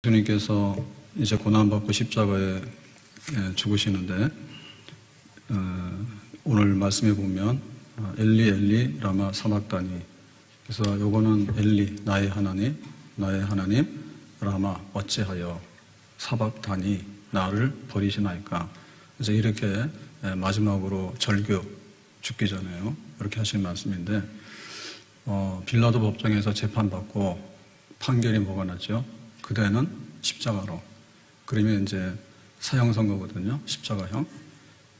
주님께서 이제 고난받고 십자가에 죽으시는데 오늘 말씀해 보면 엘리 엘리 라마 사박다니, 그래서 요거는 엘리 나의 하나님 라마 어찌하여 사박다니 나를 버리시나이까. 그래서 이렇게 마지막으로 절규 죽기 전에요 이렇게 하신 말씀인데, 빌라도 법정에서 재판받고 판결이 뭐가 났죠? 그대는 십자가로. 그러면 이제 사형 선고거든요, 십자가형.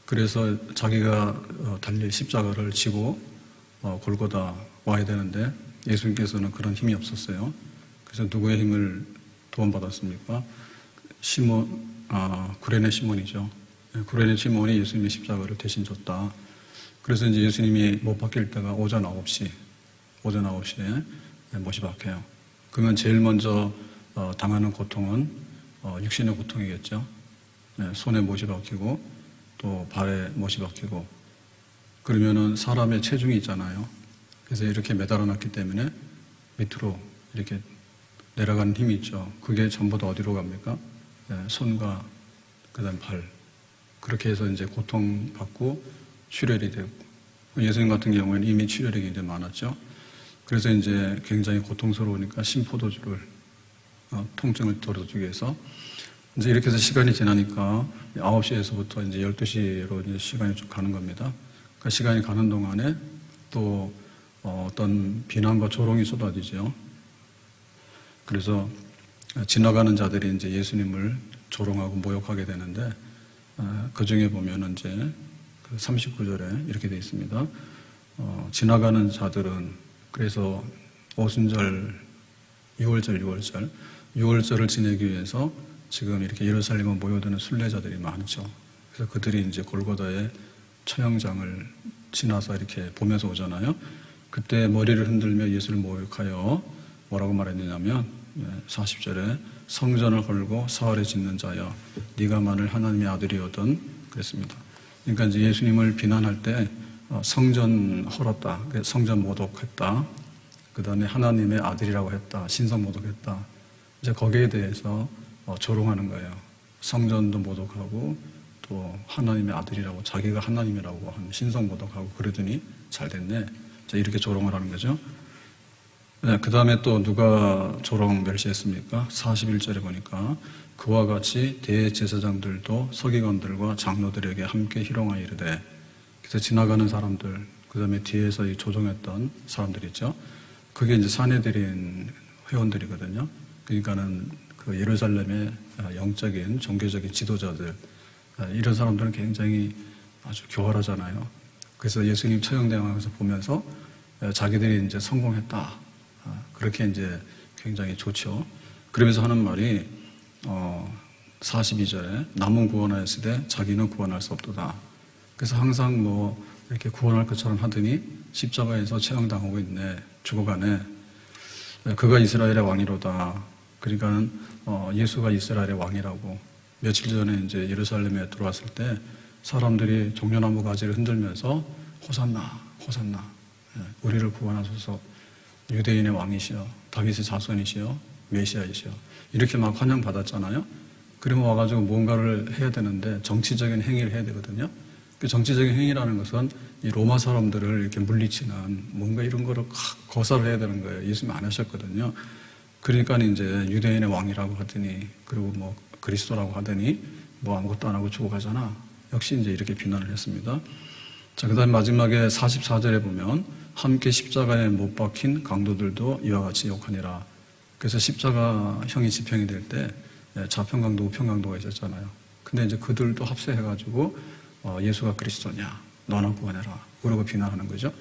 그래서 자기가 달릴 십자가를 지고 골고다 와야 되는데 예수님께서는 그런 힘이 없었어요. 그래서 누구의 힘을 도움받았습니까? 구레네 시몬이죠. 구레네 시몬이 예수님의 십자가를 대신 졌다. 그래서 이제 예수님이 못 박힐 때가 오전 9시에 못이 박혀요. 그러면 제일 먼저 당하는 고통은 육신의 고통이겠죠. 손에 못이 박히고 또 발에 못이 박히고, 그러면은 사람의 체중이 있잖아요. 그래서 이렇게 매달아 놨기 때문에 밑으로 이렇게 내려가는 힘이 있죠. 그게 전부 다 어디로 갑니까? 손과 그다음 발. 그렇게 해서 이제 고통받고 출혈이 되고, 예수님 같은 경우에는 이미 출혈이 굉장히 많았죠. 그래서 이제 굉장히 고통스러우니까 심포도주를 통증을 덜어주기 위해서 이제 이렇게 해서 시간이 지나니까 9시에서부터 이제 12시로 이제 시간이 쭉 가는 겁니다. 그 시간이 가는 동안에 또 어떤 비난과 조롱이 쏟아지죠. 그래서 지나가는 자들이 이제 예수님을 조롱하고 모욕하게 되는데, 그 중에 보면은 이제 39절에 이렇게 되어 있습니다. 지나가는 자들은, 그래서 오순절, 6월절을 지내기 위해서 지금 이렇게 예루살렘에 모여드는 순례자들이 많죠. 그래서 그들이 이제 골고다의 처형장을 지나서 이렇게 보면서 오잖아요. 그때 머리를 흔들며 예수를 모욕하여 뭐라고 말했느냐면 40절에 성전을 헐고 사활에 짓는 자여 네가 만일 하나님의 아들이거든 그랬습니다. 그러니까 이제 예수님을 비난할 때 성전 헐었다, 성전 모독했다, 그 다음에 하나님의 아들이라고 했다, 신성 모독했다, 이제 거기에 대해서 조롱하는 거예요. 성전도 모독하고 또 하나님의 아들이라고, 자기가 하나님이라고 하는 신성 모독하고 그러더니 잘 됐네. 자, 이렇게 조롱을 하는 거죠. 그 다음에 또 누가 조롱 멸시했습니까? 41절에 보니까 그와 같이 대제사장들도 서기관들과 장로들에게 함께 희롱하여 이르되, 그래서 지나가는 사람들, 그 다음에 뒤에서 이 조종했던 사람들 있죠. 그게 이제 사내들인 회원들이거든요. 그러니까는 그 예루살렘의 영적인 종교적인 지도자들, 이런 사람들은 굉장히 아주 교활하잖아요. 그래서 예수님 처형당하면서 보면서 자기들이 이제 성공했다, 그렇게 이제 굉장히 좋죠. 그러면서 하는 말이 42절에 남은 구원하였으되 자기는 구원할 수 없도다. 그래서 항상 뭐 이렇게 구원할 것처럼 하더니 십자가에서 처형당하고 있네, 죽어가네. 그가 이스라엘의 왕이로다. 그러니까는 예수가 이스라엘의 왕이라고. 며칠 전에 이제 예루살렘에 들어왔을 때 사람들이 종려나무 가지를 흔들면서 호산나, 호산나, 우리를 구원하소서, 유대인의 왕이시여, 다윗의 자손이시여, 메시아이시여, 이렇게 막 환영받았잖아요. 그러면 와가지고 뭔가를 해야 되는데 정치적인 행위를 해야 되거든요. 그 정치적인 행위라는 것은 이 로마 사람들을 이렇게 물리치는 뭔가 이런 거를 거사를 해야 되는 거예요. 예수님 안 하셨거든요. 그러니까 이제 유대인의 왕이라고 하더니, 그리고 뭐 그리스도라고 하더니 뭐 아무것도 안 하고 죽어가잖아. 역시 이제 이렇게 비난을 했습니다. 자, 그 다음 마지막에 44절에 보면 함께 십자가에 못 박힌 강도들도 이와 같이 욕하니라. 그래서 십자가형이 집행이 될 때 좌편강도 우편강도가 있었잖아요. 근데 이제 그들도 합세해가지고 예수가 그리스도냐, 너나 구원해라, 그러고 비난하는 거죠.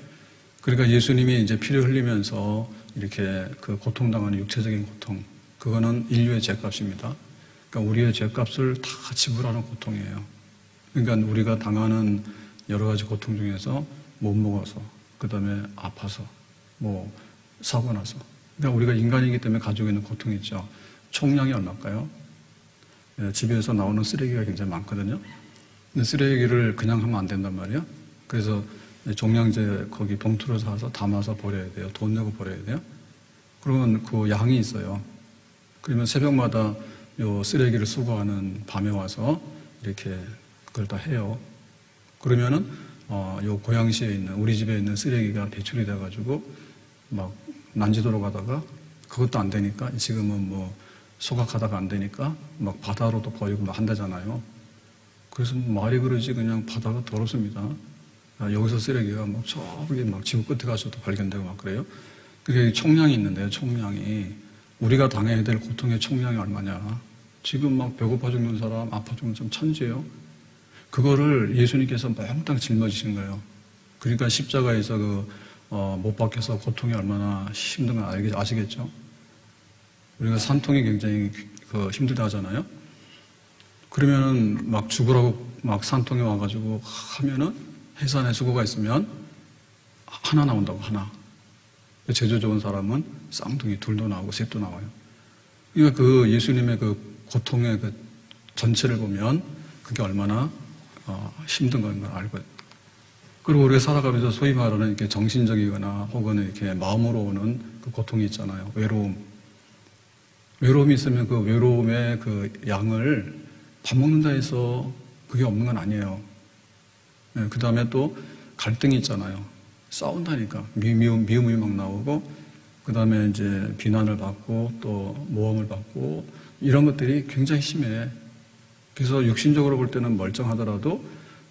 그러니까 예수님이 이제 피를 흘리면서 이렇게 그 고통당하는 육체적인 고통, 그거는 인류의 죄값입니다. 그러니까 우리의 죄값을 다 지불하는 고통이에요. 그러니까 우리가 당하는 여러 가지 고통 중에서 못 먹어서, 그 다음에 아파서, 뭐 사고 나서, 그러니까 우리가 인간이기 때문에 가지고 있는 고통이 있죠. 총량이 얼마일까요? 집에서 나오는 쓰레기가 굉장히 많거든요. 근데 쓰레기를 그냥 하면 안 된단 말이에요. 그래서 종량제 거기 봉투로 사서 담아서 버려야 돼요. 돈 내고 버려야 돼요. 그러면 그 양이 있어요. 그러면 새벽마다 요 쓰레기를 수거하는 밤에 와서 이렇게 그걸 다 해요. 그러면은 요 고양시에 있는 우리 집에 있는 쓰레기가 배출이 돼가지고 막 난지도로 가다가 그것도 안 되니까 지금은 뭐 소각하다가 안 되니까 막 바다로도 버리고 막 한다잖아요. 그래서 말이 그러지 그냥 바다가 더럽습니다. 여기서 쓰레기가 막 저기 막 지구 끝에 가서도 발견되고 막 그래요. 그게 총량이 있는데요, 총량이. 우리가 당해야 될 고통의 총량이 얼마냐. 지금 막 배고파 죽는 사람, 아파 죽는 사람 천지예요. 그거를 예수님께서 몽땅 짊어지신 거예요. 그러니까 십자가에서 못 박혀서 고통이 얼마나 힘든 걸 아시겠죠? 우리가 산통이 굉장히 힘들다 하잖아요. 그러면은 막 죽으라고 막 산통에 와가지고 하면은 해산에 수고가 있으면 하나 나온다고, 하나. 제조 좋은 사람은 쌍둥이 둘도 나오고 셋도 나와요. 그러니까 그 예수님의 그 고통의 그 전체를 보면 그게 얼마나 힘든 걸 알고요. 그리고 우리가 살아가면서 소위 말하는 이렇게 정신적이거나 혹은 이렇게 마음으로 오는 그 고통이 있잖아요. 외로움. 외로움이 있으면 그 외로움의 그 양을 밥 먹는다 해서 그게 없는 건 아니에요. 네, 그 다음에 또 갈등이 있잖아요. 싸운다니까. 미움이 막 나오고, 그 다음에 이제 비난을 받고, 또 모험을 받고, 이런 것들이 굉장히 심해. 그래서 육신적으로 볼 때는 멀쩡하더라도,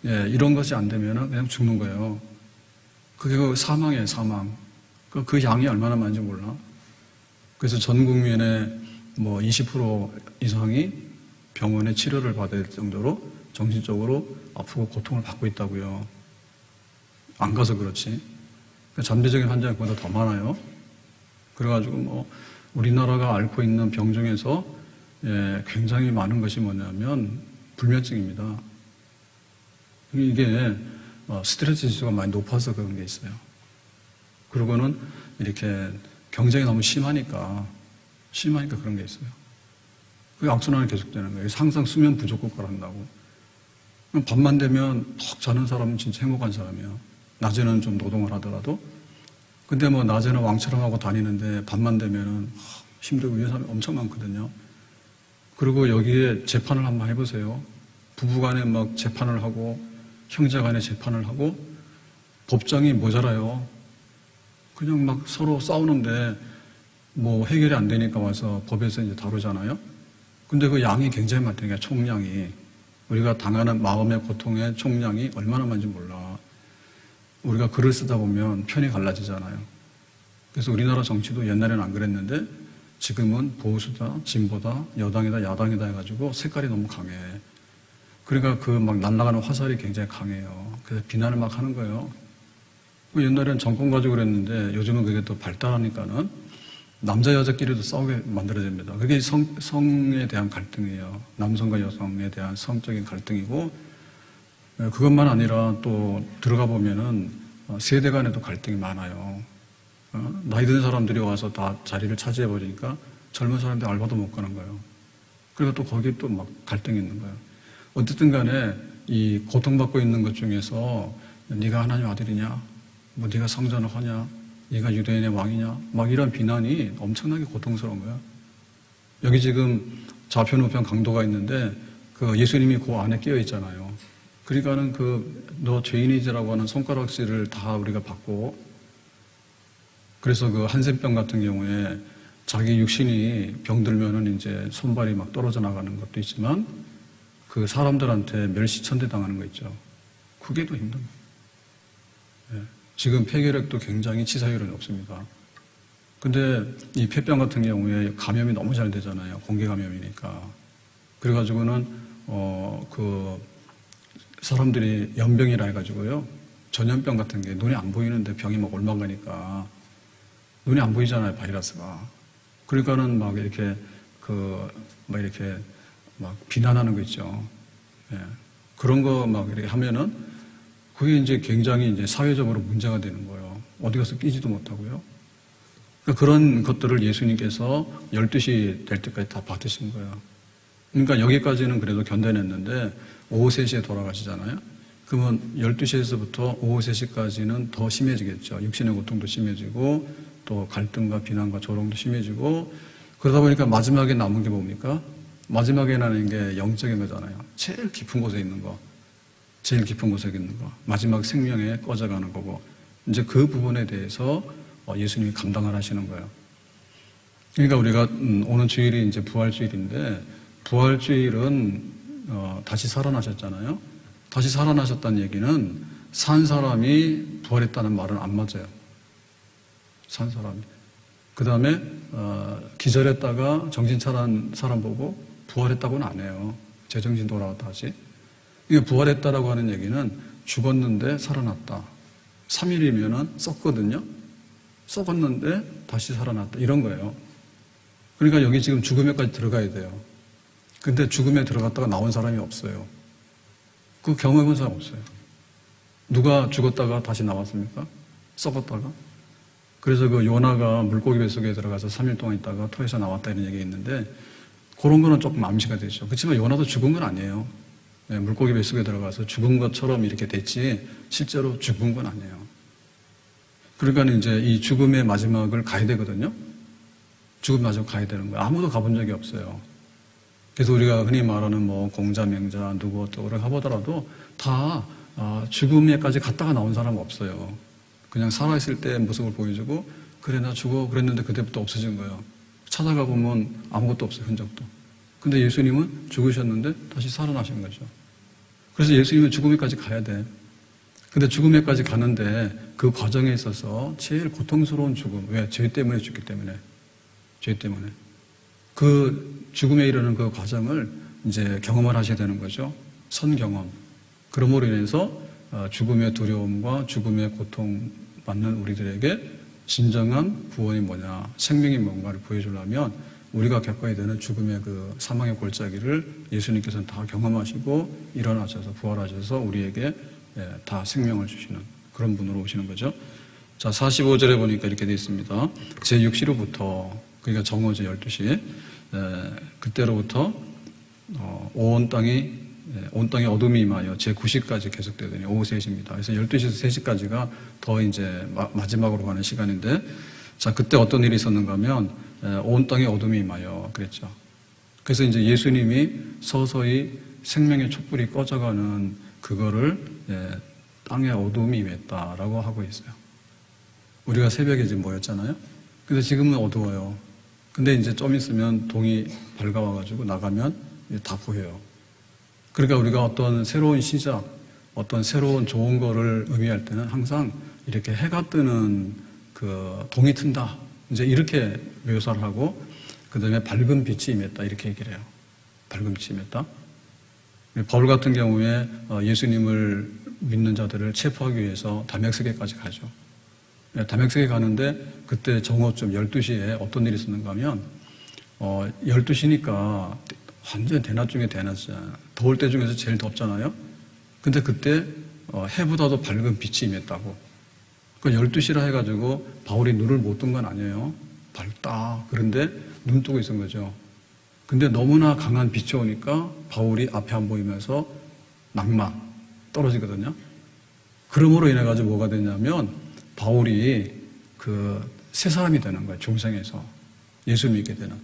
예, 이런 것이 안 되면 그냥 죽는 거예요. 그게 그 사망이에요, 사망. 그 양이 얼마나 많은지 몰라. 그래서 전 국민의 뭐 20% 이상이 병원에 치료를 받아야 될 정도로 정신적으로 아프고 고통을 받고 있다고요. 안 가서 그렇지. 잠재적인 환자가 그보다 더 많아요. 그래가지고 뭐 우리나라가 앓고 있는 병 중에서 예, 굉장히 많은 것이 뭐냐면 불면증입니다. 이게 스트레스 지수가 많이 높아서 그런 게 있어요. 그리고는 이렇게 경쟁이 너무 심하니까 그런 게 있어요. 그 악순환이 계속되는 거예요. 항상 수면 부족 국가를 한다고. 밤만 되면 푹 자는 사람은 진짜 행복한 사람이에요. 낮에는 좀 노동을 하더라도. 근데 뭐 낮에는 왕처럼 하고 다니는데 밤만 되면은 힘들고 이런 사람이 엄청 많거든요. 그리고 여기에 재판을 한번 해보세요. 부부간에 막 재판을 하고 형제간에 재판을 하고 법정이 모자라요. 그냥 막 서로 싸우는데 뭐 해결이 안 되니까 와서 법에서 이제 다루잖아요. 근데 그 양이 굉장히 많다니까, 총량이. 우리가 당하는 마음의 고통의 총량이 얼마나 많은지 몰라. 우리가 글을 쓰다 보면 편이 갈라지잖아요. 그래서 우리나라 정치도 옛날에는 안 그랬는데 지금은 보수다, 진보다, 여당이다, 야당이다 해가지고 색깔이 너무 강해. 그러니까 그 막 날아가는 화살이 굉장히 강해요. 그래서 비난을 막 하는 거예요. 옛날에는 정권 가지고 그랬는데 요즘은 그게 또 발달하니까는 남자 여자끼리도 싸우게 만들어집니다. 그게 성에 대한 갈등이에요. 남성과 여성에 대한 성적인 갈등이고, 그것만 아니라 또 들어가 보면은 세대 간에도 갈등이 많아요. 나이 든 사람들이 와서 다 자리를 차지해 버리니까 젊은 사람들이 알바도 못 가는 거예요. 그리고 또 거기 또 막 갈등이 있는 거예요. 어쨌든 간에 이 고통받고 있는 것 중에서 네가 하나님 아들이냐, 뭐 네가 성전을 하냐, 네가 유대인의 왕이냐, 막 이런 비난이 엄청나게 고통스러운 거야. 여기 지금 좌편 우편 강도가 있는데 그 예수님이 그 안에 끼어 있잖아요. 그러니까는 너 죄인이지라고 하는 손가락질을 다 우리가 받고, 그래서 그 한센병 같은 경우에 자기 육신이 병들면은 이제 손발이 막 떨어져 나가는 것도 있지만 그 사람들한테 멸시천대 당하는 거 있죠. 그게 더 힘든 거예요. 예. 지금 폐결핵도 굉장히 치사율은 높습니다. 근데 이 폐병 같은 경우에 감염이 너무 잘 되잖아요. 공기 감염이니까. 그래가지고는 사람들이 연병이라 해가지고요. 전염병 같은 게 눈이 안 보이는데 병이 막 올라가니까 눈이 안 보이잖아요, 바이러스가. 그러니까는 막 이렇게 막 비난하는 거 있죠. 예. 그런 거 막 이렇게 하면은 그게 이제 굉장히 이제 사회적으로 문제가 되는 거예요. 어디 가서 끼지도 못하고요. 그러니까 그런 것들을 예수님께서 12시 될 때까지 다 받으신 거예요. 그러니까 여기까지는 그래도 견뎌냈는데 오후 3시에 돌아가시잖아요. 그러면 12시에서부터 오후 3시까지는 더 심해지겠죠. 육신의 고통도 심해지고 또 갈등과 비난과 조롱도 심해지고, 그러다 보니까 마지막에 남은 게 뭡니까? 마지막에 나는 게 영적인 거잖아요. 제일 깊은 곳에 있는 거. 제일 깊은 곳에 있는 거. 마지막 생명에 꺼져가는 거고. 이제 그 부분에 대해서 예수님이 감당을 하시는 거예요. 그러니까 우리가 오는 주일이 이제 부활주일인데, 부활주일은 다시 살아나셨잖아요. 다시 살아나셨다는 얘기는 산 사람이 부활했다는 말은 안 맞아요. 산 사람이. 그 다음에 기절했다가 정신 차린 사람 보고 부활했다고는 안 해요. 제정신 돌아왔다 하지. 이게 부활했다라고 하는 얘기는 죽었는데 살아났다. 3일이면은 썩거든요. 썩었는데 다시 살아났다. 이런 거예요. 그러니까 여기 지금 죽음에까지 들어가야 돼요. 근데 죽음에 들어갔다가 나온 사람이 없어요. 그 경험해본 사람 없어요. 누가 죽었다가 다시 나왔습니까? 썩었다가? 그래서 그 요나가 물고기 뱃속에 들어가서 3일 동안 있다가 토해서 나왔다 이런 얘기가 있는데, 그런 거는 조금 암시가 되죠. 그렇지만 요나도 죽은 건 아니에요. 네, 물고기 뱃속에 들어가서 죽은 것처럼 이렇게 됐지 실제로 죽은 건 아니에요. 그러니까 이제 이 죽음의 마지막을 가야 되거든요. 죽음 마지막 가야 되는 거예요. 아무도 가본 적이 없어요. 그래서 우리가 흔히 말하는 뭐 공자, 명자, 누구 어쩌고 가보더라도 다 죽음에까지 갔다가 나온 사람은 없어요. 그냥 살아있을 때 모습을 보여주고, 그래 나 죽어 그랬는데 그때부터 없어진 거예요. 찾아가 보면 아무것도 없어요. 흔적도. 근데 예수님은 죽으셨는데 다시 살아나신 거죠. 그래서 예수님은 죽음에까지 가야 돼. 근데 죽음에까지 가는데 그 과정에 있어서 제일 고통스러운 죽음. 왜? 죄 때문에 죽기 때문에. 죄 때문에. 그 죽음에 이르는 그 과정을 이제 경험을 하셔야 되는 거죠. 선경험. 그러므로 인해서 죽음의 두려움과 죽음의 고통 받는 우리들에게 진정한 구원이 뭐냐, 생명이 뭔가를 보여주려면 우리가 겪어야 되는 죽음의 그 사망의 골짜기를 예수님께서는 다 경험하시고 일어나셔서 부활하셔서 우리에게 다 생명을 주시는 그런 분으로 오시는 거죠. 자, 45절에 보니까 이렇게 되어 있습니다. 제6시로부터, 그러니까 정오제 12시, 그때로부터 온 땅에 어둠이 임하여 제9시까지 계속되더니 오후 3시입니다. 그래서 12시에서 3시까지가 더 이제 마지막으로 가는 시간인데, 자, 그때 어떤 일이 있었는가 하면 온 땅에 어둠이 임하여 그랬죠. 그래서 이제 예수님이 서서히 생명의 촛불이 꺼져가는 그거를 땅에 어둠이 임했다라고 하고 있어요. 우리가 새벽에 지금 모였잖아요. 근데 지금은 어두워요. 근데 이제 좀 있으면 동이 밝아와가지고 나가면 다 보여요. 그러니까 우리가 어떤 새로운 시작, 어떤 새로운 좋은 거를 의미할 때는 항상 이렇게 해가 뜨는 그 동이 튼다. 이제 이렇게 묘사를 하고, 그 다음에 밝은 빛이 임했다. 이렇게 얘기를 해요. 밝은 빛이 임했다. 바울 같은 경우에 예수님을 믿는 자들을 체포하기 위해서 다메섹에까지 가죠. 다메섹에 가는데 그때 정오쯤 12시에 어떤 일이 있었는가 하면 12시니까 완전 대낮 중에 대낮이잖아요. 더울 때 중에서 제일 덥잖아요. 근데 그때 해보다도 밝은 빛이 임했다고. 그 12시라 해가지고 바울이 눈을 못 뜬 건 아니에요. 밝다. 그런데 눈 뜨고 있은 거죠. 근데 너무나 강한 빛이 오니까 바울이 앞에 안 보이면서 낙마 떨어지거든요. 그러므로 인해가지고 뭐가 되냐면 바울이 새 사람이 되는 거예요. 중생에서. 예수 믿게 되는.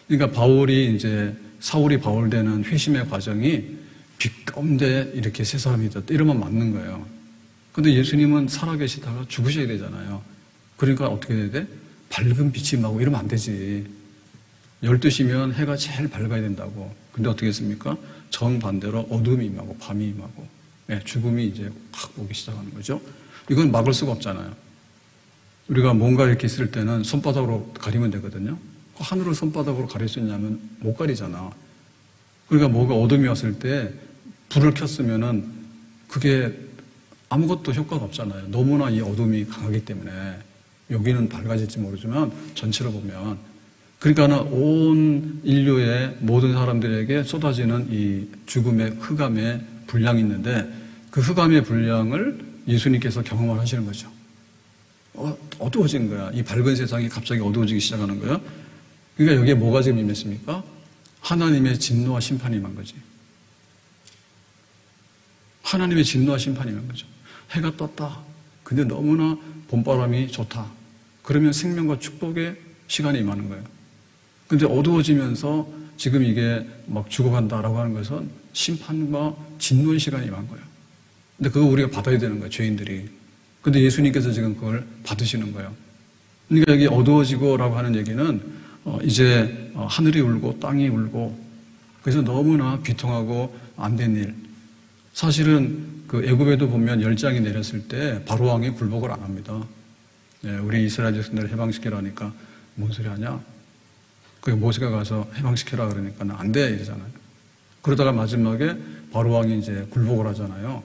그러니까 바울이 이제 사울이 바울 되는 회심의 과정이 빛 가운데 이렇게 새 사람이 됐다. 이러면 맞는 거예요. 근데 예수님은 살아계시다가 죽으셔야 되잖아요. 그러니까 어떻게 해야 돼? 밝은 빛이 임하고 이러면 안 되지. 12시면 해가 제일 밝아야 된다고. 근데 어떻게 했습니까? 정반대로 어둠이 임하고 밤이 임하고 죽음이 이제 확 오기 시작하는 거죠. 이건 막을 수가 없잖아요. 우리가 뭔가 이렇게 있을 때는 손바닥으로 가리면 되거든요. 하늘을 손바닥으로 가릴 수 있냐면 못 가리잖아. 그러니까 뭐가 어둠이 왔을 때 불을 켰으면은 그게 아무것도 효과가 없잖아요. 너무나 이 어둠이 강하기 때문에. 여기는 밝아질지 모르지만 전체로 보면. 그러니까 온 인류의 모든 사람들에게 쏟아지는 이 죽음의 흑암의 분량이 있는데, 그 흑암의 분량을 예수님께서 경험을 하시는 거죠. 어두워진 거야. 이 밝은 세상이 갑자기 어두워지기 시작하는 거야. 그러니까 여기에 뭐가 지금 임했습니까? 하나님의 진노와 심판이 임한 거지. 하나님의 진노와 심판이 임한 거죠. 해가 떴다. 근데 너무나 봄바람이 좋다. 그러면 생명과 축복의 시간이 임하는 거예요. 근데 어두워지면서 지금 이게 막 죽어간다라고 하는 것은 심판과 진노의 시간이 임한 거예요. 근데 그거 우리가 받아야 되는 거예요, 죄인들이. 근데 예수님께서 지금 그걸 받으시는 거예요. 그러니까 여기 어두워지고라고 하는 얘기는 이제 하늘이 울고 땅이 울고 그래서 너무나 비통하고 안 된 일. 사실은 그 애굽에도 보면 열장이 내렸을 때 바로 왕이 굴복을 안 합니다. 우리 이스라엘 백성들을 해방시키라니까 뭔 소리 하냐? 그 모세가 가서 해방시키라 그러니까 안 돼 이러잖아요. 그러다가 마지막에 바로 왕이 이제 굴복을 하잖아요.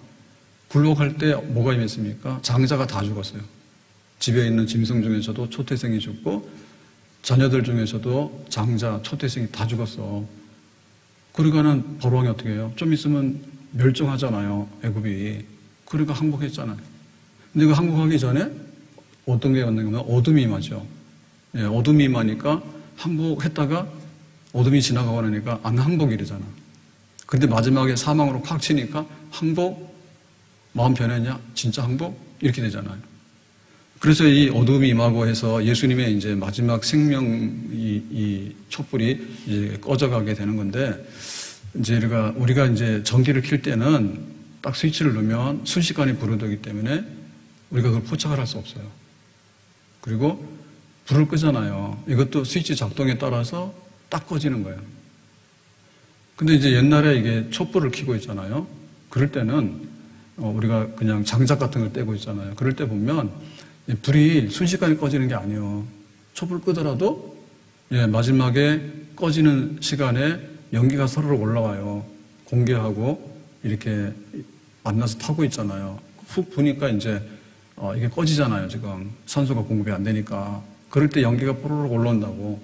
굴복할 때 뭐가 임했습니까? 장자가 다 죽었어요. 집에 있는 짐승 중에서도 초태생이 죽고 자녀들 중에서도 장자, 초태생이 다 죽었어. 그러니까는 바로 왕이 어떻게 해요? 좀 있으면 멸종하잖아요, 애굽이. 그러니까 항복했잖아요. 근데 그 항복하기 전에 어떤 게 왔냐면 어둠이 임하죠. 어둠이 임하니까 항복했다가 어둠이 지나가고 나니까 안 항복이래잖아. 근데 마지막에 사망으로 콱 치니까 항복, 마음 변했냐? 진짜 항복? 이렇게 되잖아요. 그래서 이 어둠이 임하고 해서 예수님의 이제 마지막 생명 이 촛불이 이제 꺼져가게 되는 건데, 이제 우리가 이제 전기를 킬 때는 딱 스위치를 누르면 순식간에 불이 되기 때문에 우리가 그걸 포착을 할 수 없어요. 그리고 불을 끄잖아요. 이것도 스위치 작동에 따라서 딱 꺼지는 거예요. 근데 이제 옛날에 이게 촛불을 켜고 있잖아요. 그럴 때는 우리가 그냥 장작 같은 걸 떼고 있잖아요. 그럴 때 보면 불이 순식간에 꺼지는 게 아니에요. 촛불 끄더라도 마지막에 꺼지는 시간에 연기가 서로 올라와요. 공기하고 이렇게 만나서 타고 있잖아요. 훅 부니까 이제 이게 꺼지잖아요. 지금 산소가 공급이 안 되니까. 그럴 때 연기가 뽀로록 올라온다고.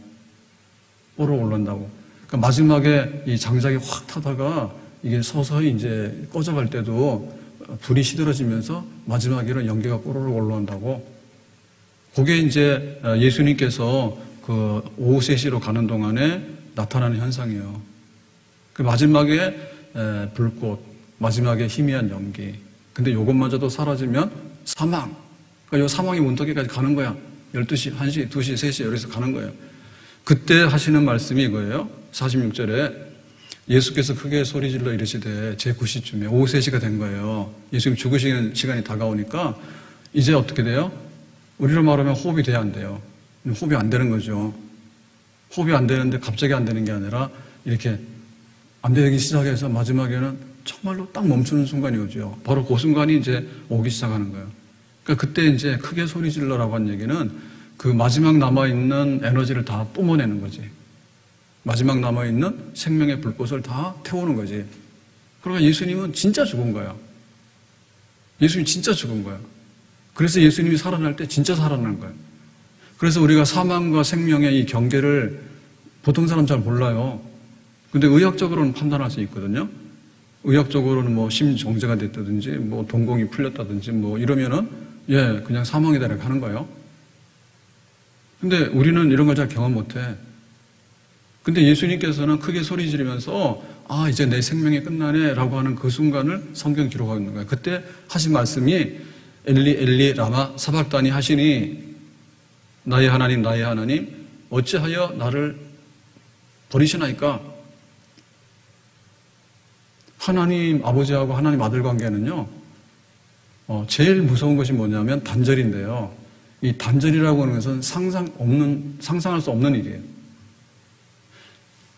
뽀로록 올라온다고. 그러니까 마지막에 이 장작이 확 타다가 이게 서서히 이제 꺼져갈 때도 불이 시들어지면서 마지막에는 연기가 뽀로록 올라온다고. 그게 이제 예수님께서 그 오후 3시로 가는 동안에 나타나는 현상이에요. 그 마지막에 불꽃, 마지막에 희미한 연기. 근데 이것마저도 사라지면 사망. 그러니까 이 사망의 문턱에까지 가는 거야. 12시, 1시, 2시, 3시 여기서 가는 거예요. 그때 하시는 말씀이 이거예요. 46절에 예수께서 크게 소리질러 이르시되 제9시쯤에 오후 3시가 된 거예요. 예수님 죽으시는 시간이 다가오니까 이제 어떻게 돼요? 우리로 말하면 호흡이 돼야 안 돼요. 호흡이 안 되는 거죠. 호흡이 안 되는데 갑자기 안 되는 게 아니라 이렇게 안 되기 시작해서 마지막에는 정말로 딱 멈추는 순간이 오죠. 바로 그 순간이 이제 오기 시작하는 거예요. 그러니까 그때 이제 크게 소리 질러라고 한 얘기는 그 마지막 남아있는 에너지를 다 뿜어내는 거지. 마지막 남아있는 생명의 불꽃을 다 태우는 거지. 그러니까 예수님은 진짜 죽은 거야. 예수님이 진짜 죽은 거야. 그래서 예수님이 살아날 때 진짜 살아난 거예요. 그래서 우리가 사망과 생명의 이 경계를 보통 사람 잘 몰라요. 근데 의학적으로는 판단할 수 있거든요. 의학적으로는 뭐 심정제가 됐다든지 뭐 동공이 풀렸다든지 뭐 이러면은 그냥 사망이다 이렇게 하는 거예요. 근데 우리는 이런 걸 잘 경험 못 해. 근데 예수님께서는 크게 소리 지르면서 이제 내 생명이 끝나네 라고 하는 그 순간을 성경 기록하고 있는 거예요. 그때 하신 말씀이 엘리 엘리 라마 사박다니 하시니 나의 하나님 어찌하여 나를 버리시나이까. 하나님 아버지하고 하나님 아들 관계는요, 제일 무서운 것이 뭐냐면 단절인데요. 이 단절이라고 하는 것은 상상할 수 없는 일이에요.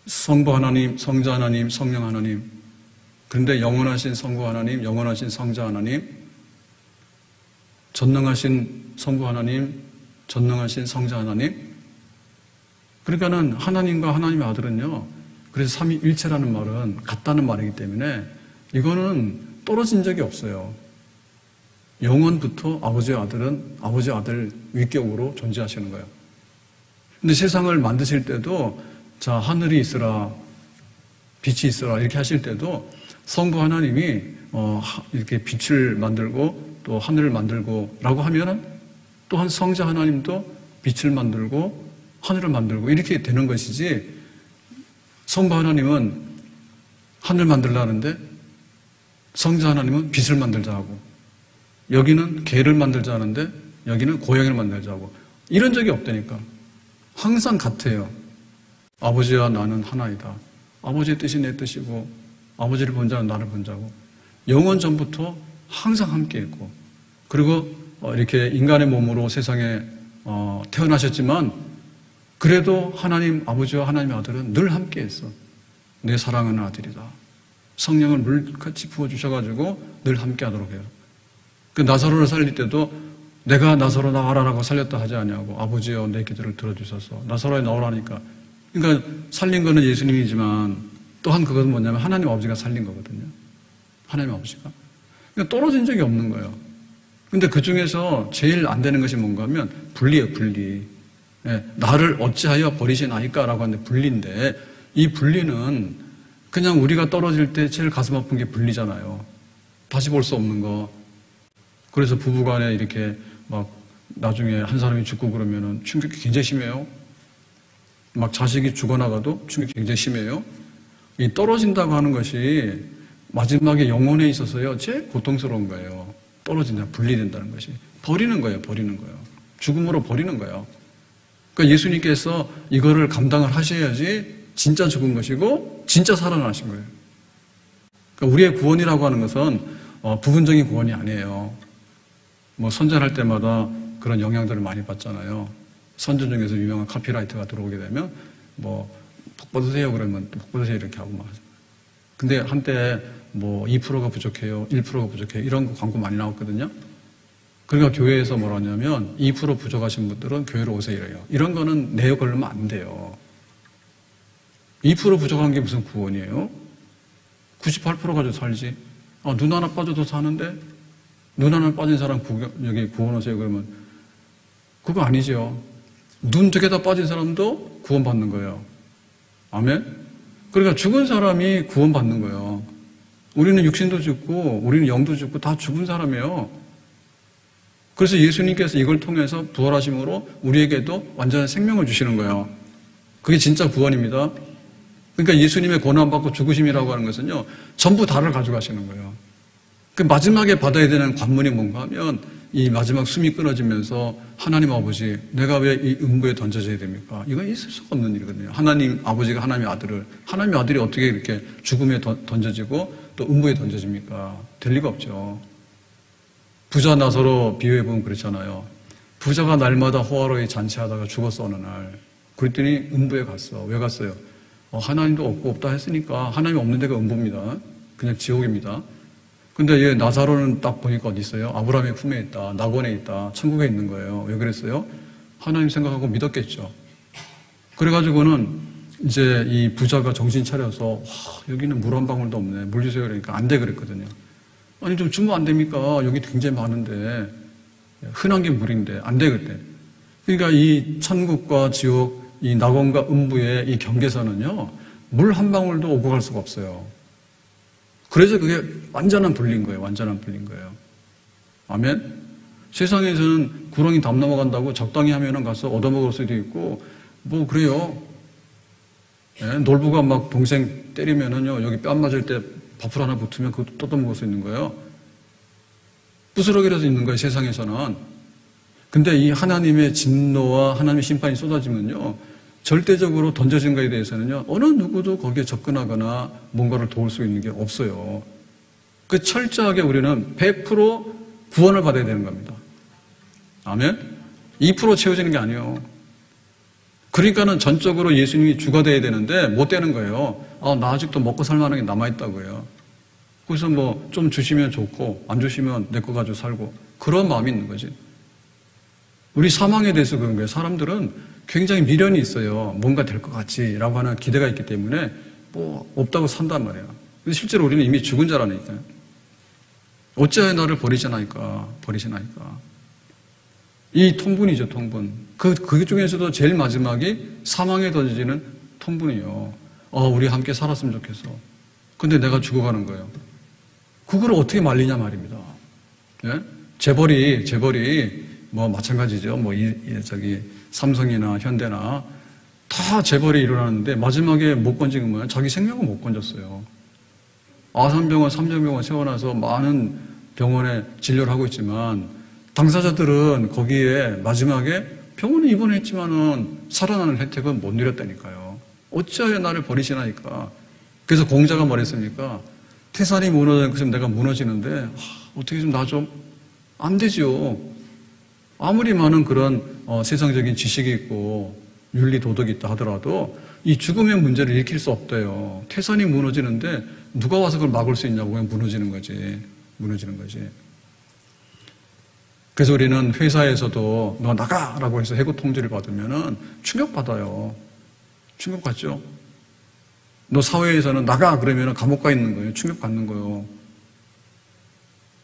성부 하나님, 성자 하나님, 성령 하나님. 그런데 영원하신 성부 하나님, 영원하신 성자 하나님, 전능하신 성부 하나님, 전능하신 성자 하나님. 그러니까는 하나님과 하나님의 아들은요, 그래서 삼위일체라는 말은 같다는 말이기 때문에 이거는 떨어진 적이 없어요. 영원부터 아버지와 아들은 아버지 아들 위격으로 존재하시는 거예요. 근데 세상을 만드실 때도 자, 하늘이 있으라, 빛이 있으라 이렇게 하실 때도 성부 하나님이 이렇게 빛을 만들고 또 하늘을 만들고 라고 하면은 또한 성자 하나님도 빛을 만들고 하늘을 만들고 이렇게 되는 것이지, 성부 하나님은 하늘 만들라 하는데 성자 하나님은 빛을 만들자 하고, 여기는 개를 만들자 하는데 여기는 고양이를 만들자 하고, 이런 적이 없다니까. 항상 같아요. 아버지와 나는 하나이다. 아버지의 뜻이 내 뜻이고 아버지를 본 자는 나를 본 자고 영원 전부터 항상 함께했고 그리고 이렇게 인간의 몸으로 세상에 태어나셨지만 그래도 하나님 아버지와 하나님의 아들은 늘 함께했어. 내 사랑하는 아들이다. 성령을 물같이 부어주셔가지고 늘 함께하도록 해요. 그 나사로를 살릴 때도 내가 나사로 나와라라고 살렸다 하지 아니하고 아버지여 내 기도를 들어주셔서 나사로에 나오라니까. 그러니까 살린 거는 예수님이지만 또한 그것은 뭐냐면 하나님 아버지가 살린 거거든요. 하나님 아버지가. 그러니까 떨어진 적이 없는 거예요. 근데 그 중에서 제일 안 되는 것이 뭔가 하면 분리예요, 분리. 예, 나를 어찌하여 버리시나이까라고 하는데 분리인데 이 분리는 그냥 우리가 떨어질 때 제일 가슴 아픈 게 분리잖아요. 다시 볼 수 없는 거. 그래서 부부간에 이렇게 막 나중에 한 사람이 죽고 그러면은 충격이 굉장히 심해요. 막 자식이 죽어나가도 충격이 굉장히 심해요. 이 떨어진다고 하는 것이 마지막에 영혼에 있어서요, 제일 고통스러운 거예요. 떨어진다, 분리된다는 것이. 버리는 거예요, 버리는 거예요. 죽음으로 버리는 거예요. 그러니까 예수님께서 이거를 감당을 하셔야지 진짜 죽은 것이고, 진짜 살아나신 거예요. 그러니까 우리의 구원이라고 하는 것은 부분적인 구원이 아니에요. 뭐 선전할 때마다 그런 영향들을 많이 받잖아요. 선전 중에서 유명한 카피라이터가 들어오게 되면 복 받으세요 그러면 복 받으세요 이렇게 하고 막. 근데 한때 2%가 부족해요, 1%가 부족해요 이런 광고 많이 나왔거든요. 그러니까 교회에서 뭐라 하냐면 2% 부족하신 분들은 교회로 오세요 이래요. 이런 거는 내어 걸르면 안 돼요. 2% 부족한 게 무슨 구원이에요? 98% 가지고 살지. 눈 하나 빠져도 사는데 눈 하나 빠진 사람 여기 구원 오세요 그러면 그거 아니죠. 눈 2개 다 빠진 사람도 구원받는 거예요. 아멘? 그러니까 죽은 사람이 구원받는 거예요. 우리는 육신도 죽고 우리는 영도 죽고 다 죽은 사람이에요. 그래서 예수님께서 이걸 통해서 부활하심으로 우리에게도 완전한 생명을 주시는 거예요. 그게 진짜 구원입니다. 그러니까 예수님의 고난받고 죽으심이라고 하는 것은요, 전부 다를 가져가시는 거예요. 그 마지막에 받아야 되는 관문이 뭔가 하면 이 마지막 숨이 끊어지면서 하나님 아버지, 내가 왜 이 음부에 던져져야 됩니까? 이건 있을 수가 없는 일이거든요. 하나님 아버지가 하나님의 아들을, 하나님의 아들이 어떻게 이렇게 죽음에 던져지고 또 음부에 던져집니까? 될 리가 없죠. 부자 나사로 비유해보면 그렇잖아요. 부자가 날마다 호화로이 잔치하다가 죽었어 어느 날. 그랬더니 음부에 갔어. 왜 갔어요? 하나님도 없고 없다 했으니까 하나님이 없는 데가 음부입니다. 그냥 지옥입니다. 근데 얘 나사로는 딱 보니까 어디 있어요? 아브라함의 품에 있다, 낙원에 있다, 천국에 있는 거예요. 왜 그랬어요? 하나님 생각하고 믿었겠죠. 그래가지고는 이제 이 부자가 정신 차려서 여기는 물 한 방울도 없네, 물 주세요 그러니까 안 돼 그랬거든요. 아니 좀 주면 안 됩니까? 여기 굉장히 많은데 흔한 게 물인데 안 돼 그때. 그러니까 이 천국과 지옥, 이 낙원과 음부의 이 경계선은요, 물 한 방울도 오고 갈 수가 없어요. 그래서 그게 완전한 분리인 거예요. 완전한 분리인 거예요. 아멘? 세상에서는 구렁이 담 넘어간다고 적당히 하면은 가서 얻어먹을 수도 있고, 뭐, 그래요. 예? 놀부가 막 동생 때리면은요, 여기 뺨 맞을 때 밥풀 하나 붙으면 그것도 뜯어먹을 수 있는 거예요. 부스러기라도 있는 거예요, 세상에서는. 근데 이 하나님의 진노와 하나님의 심판이 쏟아지면요, 절대적으로 던져진 거에 대해서는요, 어느 누구도 거기에 접근하거나 뭔가를 도울 수 있는 게 없어요. 그 철저하게 우리는 100% 구원을 받아야 되는 겁니다. 아멘? 2% 채워지는 게 아니에요. 그러니까는 전적으로 예수님이 주가 돼야 되는데 못 되는 거예요. 나 아직도 먹고 살만한 게 남아있다고요. 그래서 뭐 좀 주시면 좋고 안 주시면 내 거 가지고 살고 그런 마음이 있는 거지. 우리 사망에 대해서 그런 거예요. 사람들은 굉장히 미련이 있어요. 뭔가 될 것 같지라고 하는 기대가 있기 때문에 뭐 없다고 산단 말이에요. 근데 실제로 우리는 이미 죽은 자라니까요. 어찌하여 나를 버리시나이까. 이 통분이죠, 통분. 그 중에서도 제일 마지막이 사망에 던지는 통분이에요. 우리 함께 살았으면 좋겠어. 근데 내가 죽어가는 거예요. 그걸 어떻게 말리냐 말입니다. 예? 재벌이 뭐 마찬가지죠. 삼성이나 현대나 다 재벌이 일어나는데 마지막에 못 건진 건 뭐예요? 자기 생명을 못 건졌어요. 아산병원, 삼성병원 세워놔서 많은 병원에 진료를 하고 있지만 당사자들은 거기에 마지막에 병원에 입원했지만은 살아나는 혜택은 못 누렸다니까요. 어찌하여 나를 버리시나이까. 그래서 공자가 말했습니까? 태산이 무너지는 것처럼 내가 무너지는데 어떻게 좀 나 좀 안 되지요. 아무리 많은 그런 세상적인 지식이 있고 윤리 도덕이 있다 하더라도 이 죽음의 문제를 일으킬 수 없대요. 태산이 무너지는데 누가 와서 그걸 막을 수 있냐고. 그냥 무너지는 거지. 무너지는 거지. 그래서 우리는 회사에서도 너 나가라고 해서 해고 통지를 받으면은 충격받아요. 충격받죠? 너 사회에서는 나가 그러면 감옥 가 있는 거예요. 충격받는 거예요.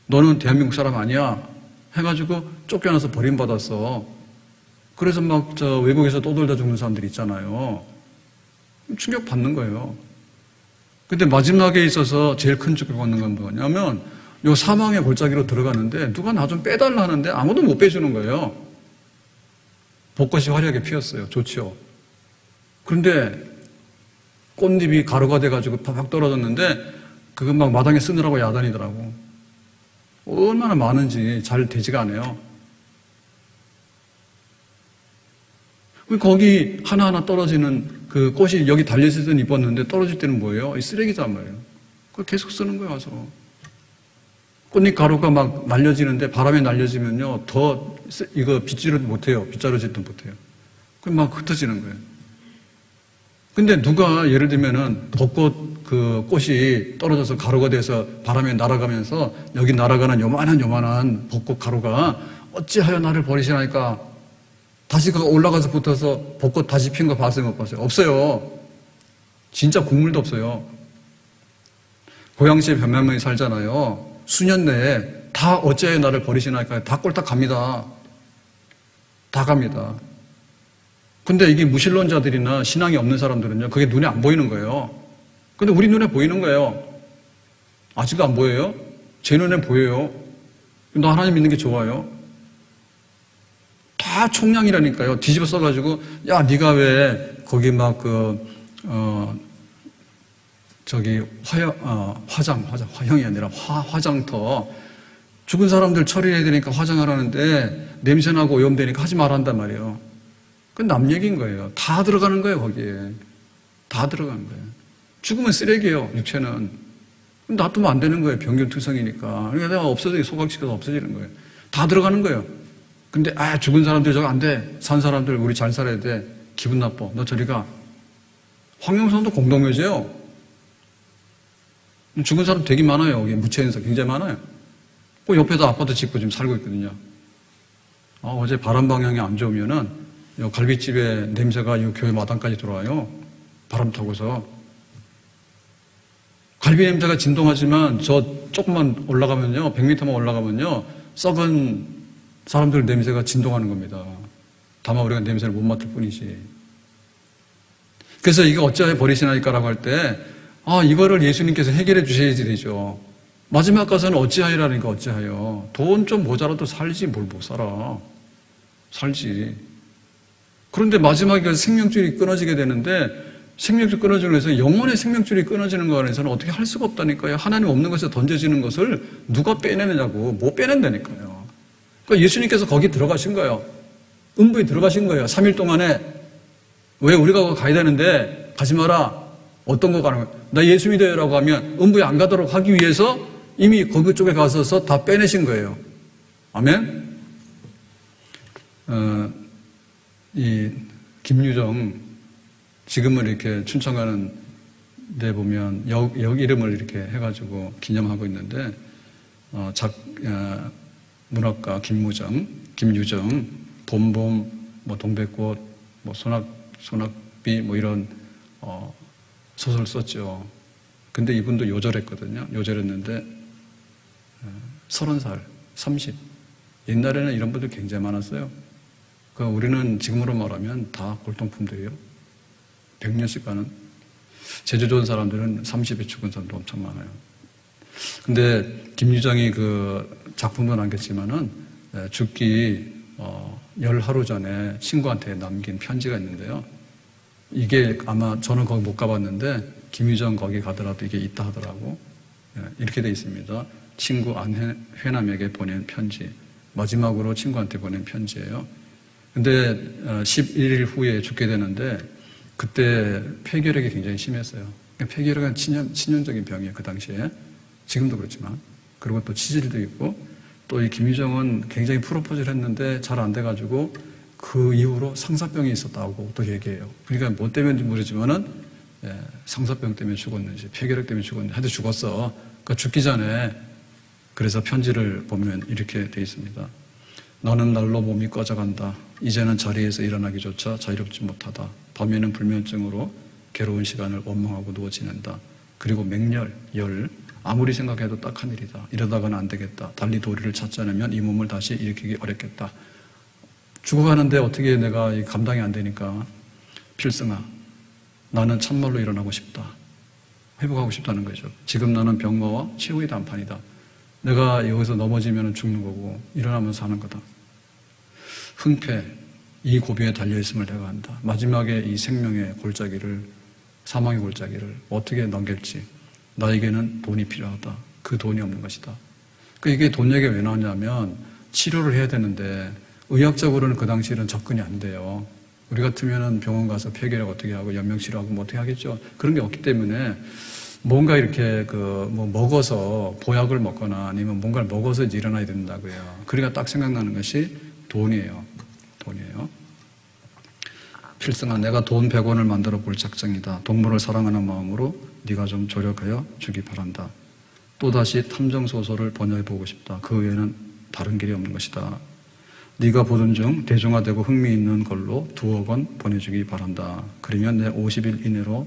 너는 대한민국 사람 아니야 해가지고 쫓겨나서 버림받았어. 그래서 막 외국에서 떠돌다 죽는 사람들 있잖아요. 충격받는 거예요. 근데 마지막에 있어서 제일 큰 충격받는 건 뭐냐면 요 사망의 골짜기로 들어가는데 누가 나 좀 빼달라 하는데 아무도 못 빼주는 거예요. 벚꽃이 화려하게 피었어요. 좋지요. 그런데 꽃잎이 가루가 돼가지고 팍팍 떨어졌는데 그거 막 마당에 쓰느라고 야단이더라고. 얼마나 많은지 잘 되지가 않아요. 거기 하나하나 떨어지는 그 꽃이 여기 달려있을 때는 이뻤는데 떨어질 때는 뭐예요? 쓰레기란 말이에요. 그걸 계속 쓰는 거예요, 와서. 꽃잎 가루가 막 날려지는데 바람에 날려지면요, 더 이거 빗질을 못해요. 빗자루질도 못해요. 그럼 막 흩어지는 거예요. 근데 누가 예를 들면은 벚꽃 그 꽃이 떨어져서 가루가 돼서 바람에 날아가면서 여기 날아가는 요만한 벚꽃 가루가 어찌하여 나를 버리시나이까 다시 그 올라가서 붙어서 벚꽃 다시 핀 거 봤어요? 못 봤어요? 없어요. 진짜 국물도 없어요. 고양시에 몇몇 명이 살잖아요. 수년 내에 다 어찌하여 나를 버리시나이까 다 꼴딱 갑니다. 다 갑니다. 근데 이게 무신론자들이나 신앙이 없는 사람들은요, 그게 눈에 안 보이는 거예요. 근데 우리 눈에 보이는 거예요. 아직도 안 보여요? 제 눈에 보여요. 너 하나님 믿는 게 좋아요. 다 총량이라니까요. 뒤집어 써가지고, 야, 네가 왜 거기 막 화형이 아니라 화장터. 죽은 사람들 처리해야 되니까 화장하라는데 냄새나고 오염되니까 하지 말란단 말이에요. 그건 남 얘기인 거예요. 다 들어가는 거예요, 거기에. 다 들어가는 거예요. 죽으면 쓰레기예요, 육체는. 놔두면 안 되는 거예요, 병균투성이니까. 그러니까 내가 소각시켜서 없어지는 거예요. 다 들어가는 거예요. 근데, 죽은 사람들 저거 안 돼. 산 사람들 우리 잘 살아야 돼. 기분 나빠. 너 저리 가. 황룡산도 공동묘지예요. 죽은 사람 되게 많아요, 여기 무채인사 굉장히 많아요. 그 옆에다 아파트 짓고 지금 살고 있거든요. 어제 바람 방향이 안 좋으면은 요 갈비집에 냄새가 이 교회 마당까지 들어와요. 바람 타고서. 갈비 냄새가 진동하지만 저 조금만 올라가면요, 100m만 올라가면요, 썩은 사람들 냄새가 진동하는 겁니다. 다만 우리가 냄새를 못 맡을 뿐이지. 그래서 이거 어찌하여 버리시나이까라고 할 때, 이거를 예수님께서 해결해 주셔야지 되죠. 마지막 가서는 어찌하여라니까 어찌하여. 돈 좀 모자라도 살지 뭘 못 살아. 살지. 그런데 마지막에 생명줄이 끊어지게 되는데 생명줄 끊어지는 것에서 영혼의 생명줄이 끊어지는 거에 대해서는 어떻게 할 수가 없다니까요. 하나님 없는 것에 던져지는 것을 누가 빼내느냐고. 못 빼낸다니까요. 그러니까 예수님께서 거기 들어가신 거예요. 음부에 들어가신 거예요. 3일 동안에. 왜 우리가 가야 되는데 가지 마라. 어떤 거 가는 거예요? 나 예수 믿어요라고 하면 음부에 안 가도록 하기 위해서 이미 거기 쪽에 가서서 다 빼내신 거예요. 아멘? 이 김유정 지금은 이렇게 춘천 가는 데 보면 역 이름을 이렇게 해가지고 기념하고 있는데 문학가 김유정, 봄봄, 뭐 동백꽃, 뭐 소낙비 뭐 이런 소설 썼죠. 근데 이분도 요절했거든요. 요절했는데 30살, 30. 옛날에는 이런 분들 굉장히 많았어요. 그러니까 우리는 지금으로 말하면 다 골동품들이에요. 100년씩 가는. 재주 좋은 사람들은 30에 죽은 사람도 엄청 많아요. 근데 김유정이 그 작품도 남겼지만은 죽기 열 하루 전에 친구한테 남긴 편지가 있는데요. 이게 아마 저는 거기 못 가봤는데 김유정 거기 가더라도 이게 있다 하더라고. 이렇게 돼 있습니다. 친구 안회남에게 보낸 편지. 마지막으로 친구한테 보낸 편지예요. 근데 11일 후에 죽게 되는데 그때 폐결핵이 굉장히 심했어요. 폐결핵은 치명적인 병이에요, 그 당시에. 지금도 그렇지만. 그리고 또 치질도 있고, 또 이 김유정은 굉장히 프로포즈를 했는데 잘 안 돼가지고 그 이후로 상사병이 있었다고 또 얘기해요. 그러니까 뭐 때문인지 모르지만은, 상사병 때문에 죽었는지, 폐결핵 때문에 죽었는지, 하여튼 죽었어. 그러니까 죽기 전에, 그래서 편지를 보면 이렇게 돼 있습니다. 너는 날로 몸이 꺼져간다. 이제는 자리에서 일어나기조차 자유롭지 못하다. 밤에는 불면증으로 괴로운 시간을 원망하고 누워 지낸다. 그리고 맹렬, 열, 아무리 생각해도 딱한 일이다. 이러다가는 안 되겠다. 달리 도리를 찾지 않으면 이 몸을 다시 일으키기 어렵겠다. 죽어가는데 어떻게 내가 감당이 안 되니까 필승아, 나는 참말로 일어나고 싶다. 회복하고 싶다는 거죠. 지금 나는 병마와 최후의 단판이다. 내가 여기서 넘어지면 죽는 거고 일어나면서 사는 거다. 흥패, 이 고비에 달려있음을 내가 안다. 마지막에 이 생명의 골짜기를, 사망의 골짜기를 어떻게 넘길지 나에게는 돈이 필요하다. 그 돈이 없는 것이다. 이게 돈 얘기가 왜 나오냐면 치료를 해야 되는데 의학적으로는 그 당시에는 접근이 안 돼요. 우리 같으면은 병원 가서 폐결핵 어떻게 하고 연명치료하고 뭐 어떻게 하겠죠. 그런 게 없기 때문에 뭔가 이렇게 뭐 먹어서 보약을 먹거나 아니면 뭔가를 먹어서 이제 일어나야 된다고요. 그러니까 딱 생각나는 것이 돈이에요. 돈이에요. 필승아, 내가 돈 100원을 만들어 볼 작정이다. 동물을 사랑하는 마음으로 네가 좀 조력하여 주기 바란다. 또다시 탐정소설을 번역해 보고 싶다. 그 외에는 다른 길이 없는 것이다. 네가 보던 중 대중화되고 흥미있는 걸로 2억 원 보내주기 바란다. 그러면 내 50일 이내로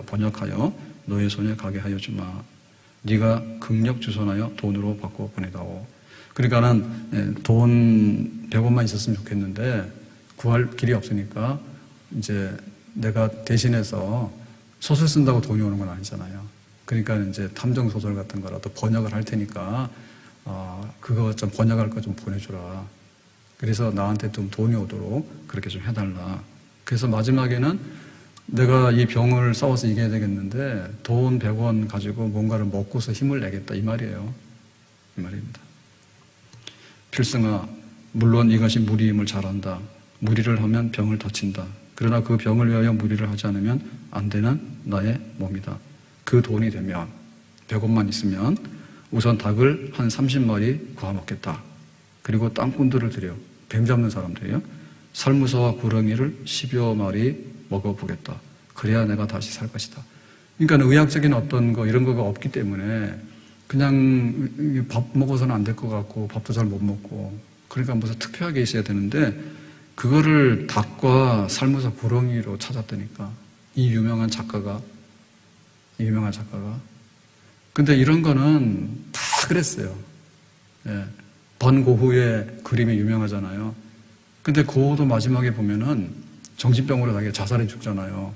번역하여 너의 손에 가게 하여 주마. 네가 극력 주선하여 돈으로 바꿔 보내다오. 그러니까는 돈 100원만 있었으면 좋겠는데 구할 길이 없으니까 이제 내가 대신해서 소설 쓴다고 돈이 오는 건 아니잖아요. 그러니까 이제 탐정 소설 같은 거라도 번역을 할 테니까 그거 좀 번역할 거 좀 보내주라. 그래서 나한테 좀 돈이 오도록 그렇게 좀 해달라. 그래서 마지막에는 내가 이 병을 싸워서 이겨야 되겠는데 돈 100원 가지고 뭔가를 먹고서 힘을 내겠다 이 말이에요. 이 말입니다. 필승아, 물론 이것이 무리임을 잘 안다. 무리를 하면 병을 덧친다. 그러나 그 병을 위하여 무리를 하지 않으면 안 되는 나의 몸이다. 그 돈이 되면 100원만 있으면 우선 닭을 한 30마리 구워 먹겠다. 그리고 땅꾼들을 들여 뱀 잡는 사람들이요. 살무서와 구렁이를 10여 마리 먹어보겠다. 그래야 내가 다시 살 것이다. 그러니까 의학적인 어떤 거 이런 거가 없기 때문에 그냥 밥 먹어서는 안 될 것 같고 밥도 잘 못 먹고 그러니까 무슨 특별하게 있어야 되는데 그거를 닭과 살무서 구렁이로 찾았다니까. 이 유명한 작가가 근데 이런 거는 다 그랬어요. 예. 번고흐의 그림이 유명하잖아요. 근데 고흐도 마지막에 보면은 정신병으로 자기가 자살해 죽잖아요.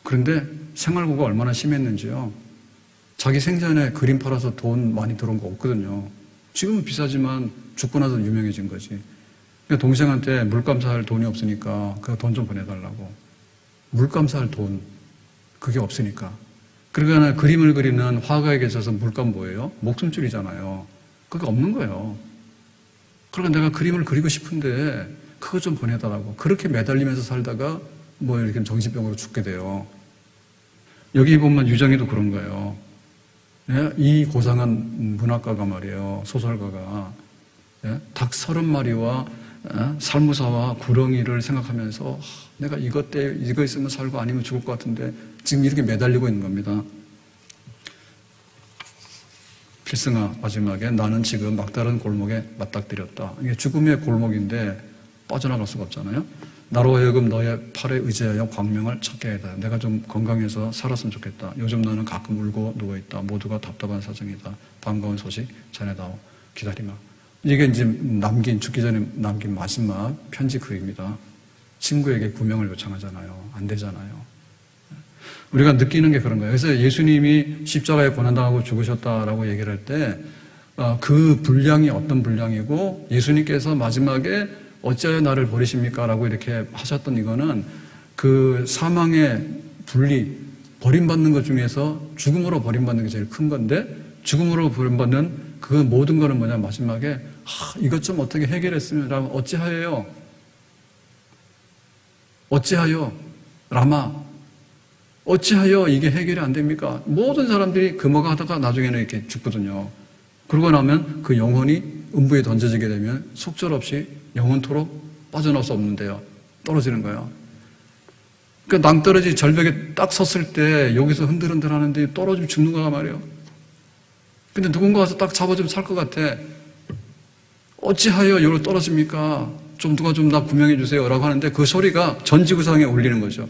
그런데 생활고가 얼마나 심했는지요. 자기 생전에 그림 팔아서 돈 많이 들어온 거 없거든요. 지금은 비싸지만 죽고 나서 유명해진 거지. 그러니까 동생한테 물감사할 돈이 없으니까 그 돈 좀 보내달라고. 물감사할 돈, 그게 없으니까. 그러니까 그림을 그리는 화가에게 있어서 물감 뭐예요? 목숨줄이잖아요. 그게 없는 거예요. 그러니까 내가 그림을 그리고 싶은데 그거 좀 보내달라고. 그렇게 매달리면서 살다가 뭐 이렇게 정신병으로 죽게 돼요. 여기 보면 유정이도 그런 거예요. 예? 이 고상한 문학가가 말이에요. 소설가가. 예? 닭 30마리와 살무사와 구렁이를 생각하면서 내가 이거 있으면 살고 아니면 죽을 것 같은데 지금 이렇게 매달리고 있는 겁니다. 필승아, 마지막에 나는 지금 막다른 골목에 맞닥뜨렸다. 이게 죽음의 골목인데 빠져나갈 수가 없잖아요. 나로 하여금 너의 팔에 의지하여 광명을 찾게 해다. 내가 좀 건강해서 살았으면 좋겠다. 요즘 나는 가끔 울고 누워있다. 모두가 답답한 사정이다. 반가운 소식 전해다오. 기다리마. 이게 이제 죽기 전에 남긴 마지막 편지 글입니다. 친구에게 구명을 요청하잖아요. 안 되잖아요. 우리가 느끼는 게 그런 거예요. 그래서 예수님이 십자가에 고난당하고 죽으셨다라고 얘기를 할 때 그 분량이 어떤 분량이고 예수님께서 마지막에 어찌하여 나를 버리십니까? 라고 이렇게 하셨던 이거는 그 사망의 분리, 버림받는 것 중에서 죽음으로 버림받는 게 제일 큰 건데 죽음으로 버림받는 그 모든 거는 뭐냐 마지막에 이것 좀 어떻게 해결했으면 라면 어찌하여 라마 어찌하여 이게 해결이 안 됩니까? 모든 사람들이 금어가다가 나중에는 이렇게 죽거든요. 그러고 나면 그 영혼이 음부에 던져지게 되면 속절없이 영원토록 빠져나올 수 없는데요. 떨어지는 거예요. 그 낭떠러지 절벽에 딱 섰을 때 여기서 흔들흔들 하는데 떨어지면 죽는 거란 말이에요. 근데 누군가 와서 딱 잡아주면 살 것 같아. 어찌하여 여기로 떨어집니까? 좀 누가 좀 나 구명해 주세요 라고 하는데 그 소리가 전지구상에 울리는 거죠.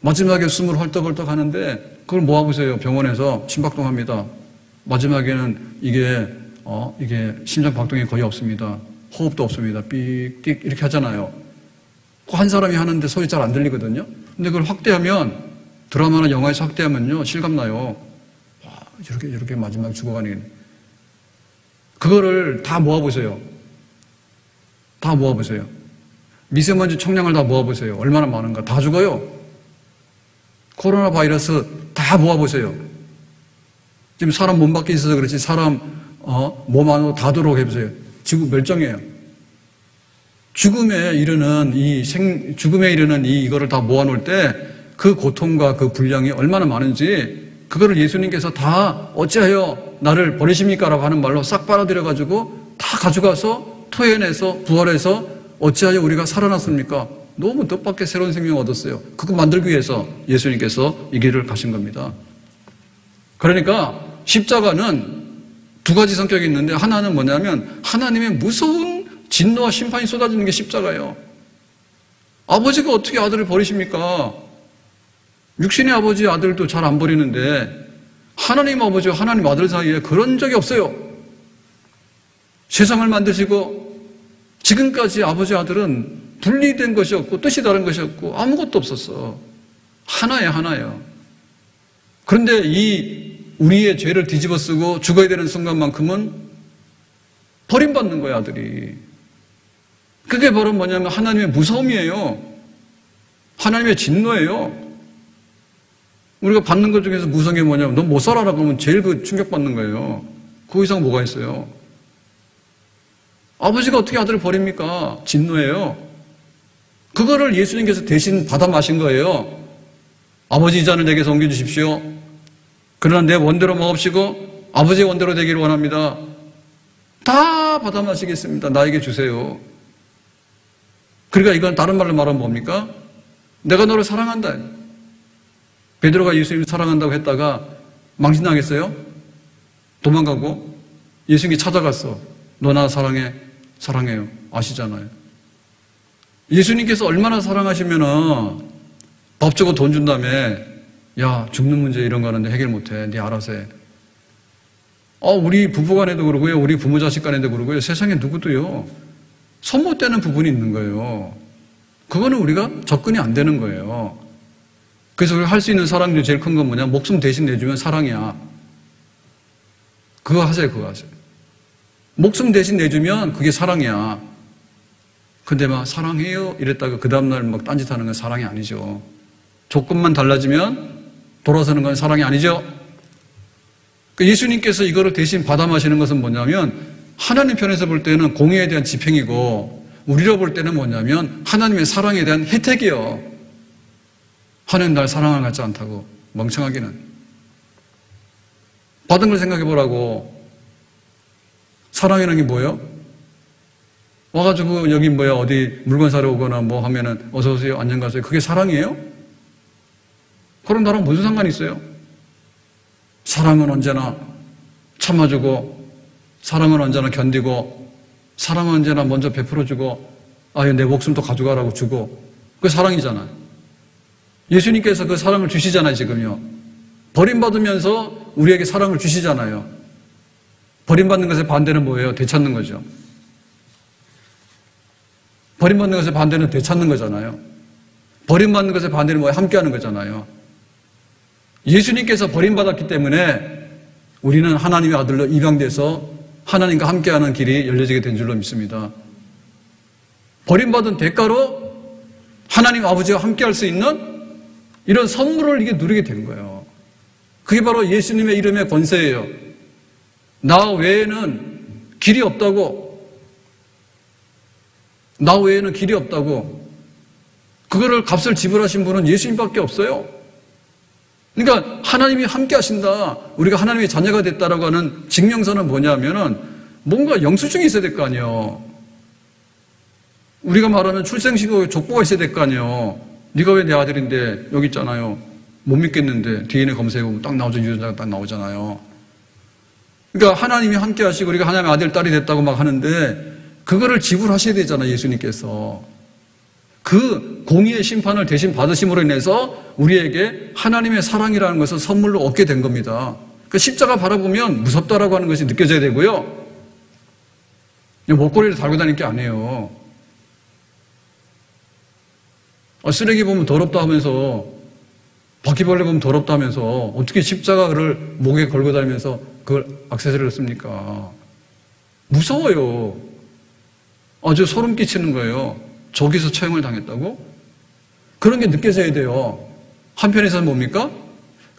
마지막에 숨을 헐떡헐떡 하는데 그걸 모아보세요. 병원에서 심박동합니다. 마지막에는 이게 심장 박동이 거의 없습니다. 호흡도 없습니다. 삑, 띡 이렇게 하잖아요. 한 사람이 하는데 소리 잘 안 들리거든요. 근데 그걸 확대하면 드라마나 영화에서 확대하면요 실감나요. 와, 이렇게 마지막에 죽어가는 그거를 다 모아보세요. 다 모아보세요. 미세먼지 총량을 다 모아보세요. 얼마나 많은가. 다 죽어요. 코로나 바이러스 다 모아보세요. 지금 사람 몸 밖에 있어서 그렇지 사람 몸 안으로 다 들어오게 해보세요. 지구 멸종이에요. 죽음에 이르는 이거를 다 모아놓을 때 그 고통과 그 분량이 얼마나 많은지 그거를 예수님께서 다 어찌하여 나를 버리십니까? 라고 하는 말로 싹 빨아들여가지고 다 가져가서 토해내서 부활해서 어찌하여 우리가 살아났습니까? 너무 뜻밖의 새로운 생명을 얻었어요. 그거 만들기 위해서 예수님께서 이 길을 가신 겁니다. 그러니까 십자가는 두 가지 성격이 있는데 하나는 뭐냐면 하나님의 무서운 진노와 심판이 쏟아지는 게 십자가예요. 아버지가 어떻게 아들을 버리십니까? 육신의 아버지 아들도 잘 안 버리는데 하나님 아버지와 하나님 아들 사이에 그런 적이 없어요. 세상을 만드시고 지금까지 아버지 아들은 분리된 것이 없고 뜻이 다른 것이 없고 아무것도 없었어. 하나예요. 그런데 이 우리의 죄를 뒤집어 쓰고 죽어야 되는 순간만큼은 버림받는 거예요, 아들이. 그게 바로 뭐냐면 하나님의 무서움이에요. 하나님의 진노예요. 우리가 받는 것 중에서 무서운 게 뭐냐면 너 못 살아라 그러면 제일 그 충격받는 거예요. 그 이상 뭐가 있어요? 아버지가 어떻게 아들을 버립니까? 진노예요. 그거를 예수님께서 대신 받아 마신 거예요. 아버지 이 잔을 내게서 옮겨주십시오. 그러나 내 원대로 먹읍시고 아버지의 원대로 되기를 원합니다. 다 받아 마시겠습니다. 나에게 주세요. 그러니까 이건 다른 말로 말하면 뭡니까? 내가 너를 사랑한다. 베드로가 예수님을 사랑한다고 했다가 망신당했어요? 도망가고 예수님이 찾아갔어. 너 나 사랑해? 사랑해요. 아시잖아요. 예수님께서 얼마나 사랑하시면은 밥 주고 돈 준 다음에 야 죽는 문제 이런 거 하는데 해결 못해. 네 알아서 해. 우리 부부간에도 그러고요. 우리 부모 자식 간에도 그러고요. 세상에 누구도요. 손 못 대는 부분이 있는 거예요. 그거는 우리가 접근이 안 되는 거예요. 그래서 우리가 할 수 있는 사랑 중에 제일 큰 건 뭐냐? 목숨 대신 내주면 사랑이야. 그거 하세요. 목숨 대신 내주면 그게 사랑이야. 근데 막 사랑해요 이랬다가 그 다음날 막 딴짓하는 건 사랑이 아니죠. 조건만 달라지면 돌아서는 건 사랑이 아니죠. 예수님께서 이거를 대신 받아 마시는 것은 뭐냐면 하나님 편에서 볼 때는 공의에 대한 집행이고 우리로 볼 때는 뭐냐면 하나님의 사랑에 대한 혜택이요. 하나님 날 사랑을 갖지 않다고 멍청하기는. 받은 걸 생각해 보라고. 사랑이라는 게 뭐예요? 와가지고 여기 어디 물건 사러 오거나 뭐 하면은 어서 오세요 안녕 가세요. 그게 사랑이에요? 그럼 나랑 무슨 상관이 있어요? 사랑은 언제나 참아주고 사랑은 언제나 견디고 사랑은 언제나 먼저 베풀어주고 내 목숨도 가져가라고 주고 그게 사랑이잖아요. 예수님께서 그 사랑을 주시잖아요. 지금요. 버림받으면서 우리에게 사랑을 주시잖아요. 버림받는 것의 반대는 뭐예요? 되찾는 거죠. 버림받는 것의 반대는 되찾는 거잖아요. 버림받는 것의 반대는 뭐예요? 함께하는 거잖아요. 예수님께서 버림받았기 때문에 우리는 하나님의 아들로 입양돼서 하나님과 함께하는 길이 열려지게 된 줄로 믿습니다. 버림받은 대가로 하나님 아버지와 함께할 수 있는 이런 선물을 이게 누리게 된 거예요. 그게 바로 예수님의 이름의 권세예요. 나 외에는 길이 없다고. 나 외에는 길이 없다고. 그거를 값을 지불하신 분은 예수님밖에 없어요. 그러니까 하나님이 함께 하신다, 우리가 하나님의 자녀가 됐다라고 하는 증명서는 뭐냐면은 뭔가 영수증이 있어야 될 거 아니에요. 우리가 말하면 출생신고 족보가 있어야 될 거 아니에요. 네가 왜 내 아들인데 여기 있잖아요. 못 믿겠는데 DNA 검색해보면 딱 나오죠. 유전자가 딱 나오잖아요. 그러니까 하나님이 함께 하시고 우리가 하나님의 아들, 딸이 됐다고 막 하는데 그거를 지불하셔야 되잖아요. 예수님께서. 그 공의의 심판을 대신 받으심으로 인해서 우리에게 하나님의 사랑이라는 것을 선물로 얻게 된 겁니다. 그 십자가 바라보면 무섭다라고 하는 것이 느껴져야 되고요. 목걸이를 달고 다닐 게 아니에요. 쓰레기 보면 더럽다 하면서, 바퀴벌레 보면 더럽다 하면서 어떻게 십자가를 목에 걸고 다니면서 그걸 액세서리를 씁니까? 무서워요. 아주 소름 끼치는 거예요. 저기서 처형을 당했다고? 그런 게 느껴져야 돼요. 한편에서는 뭡니까?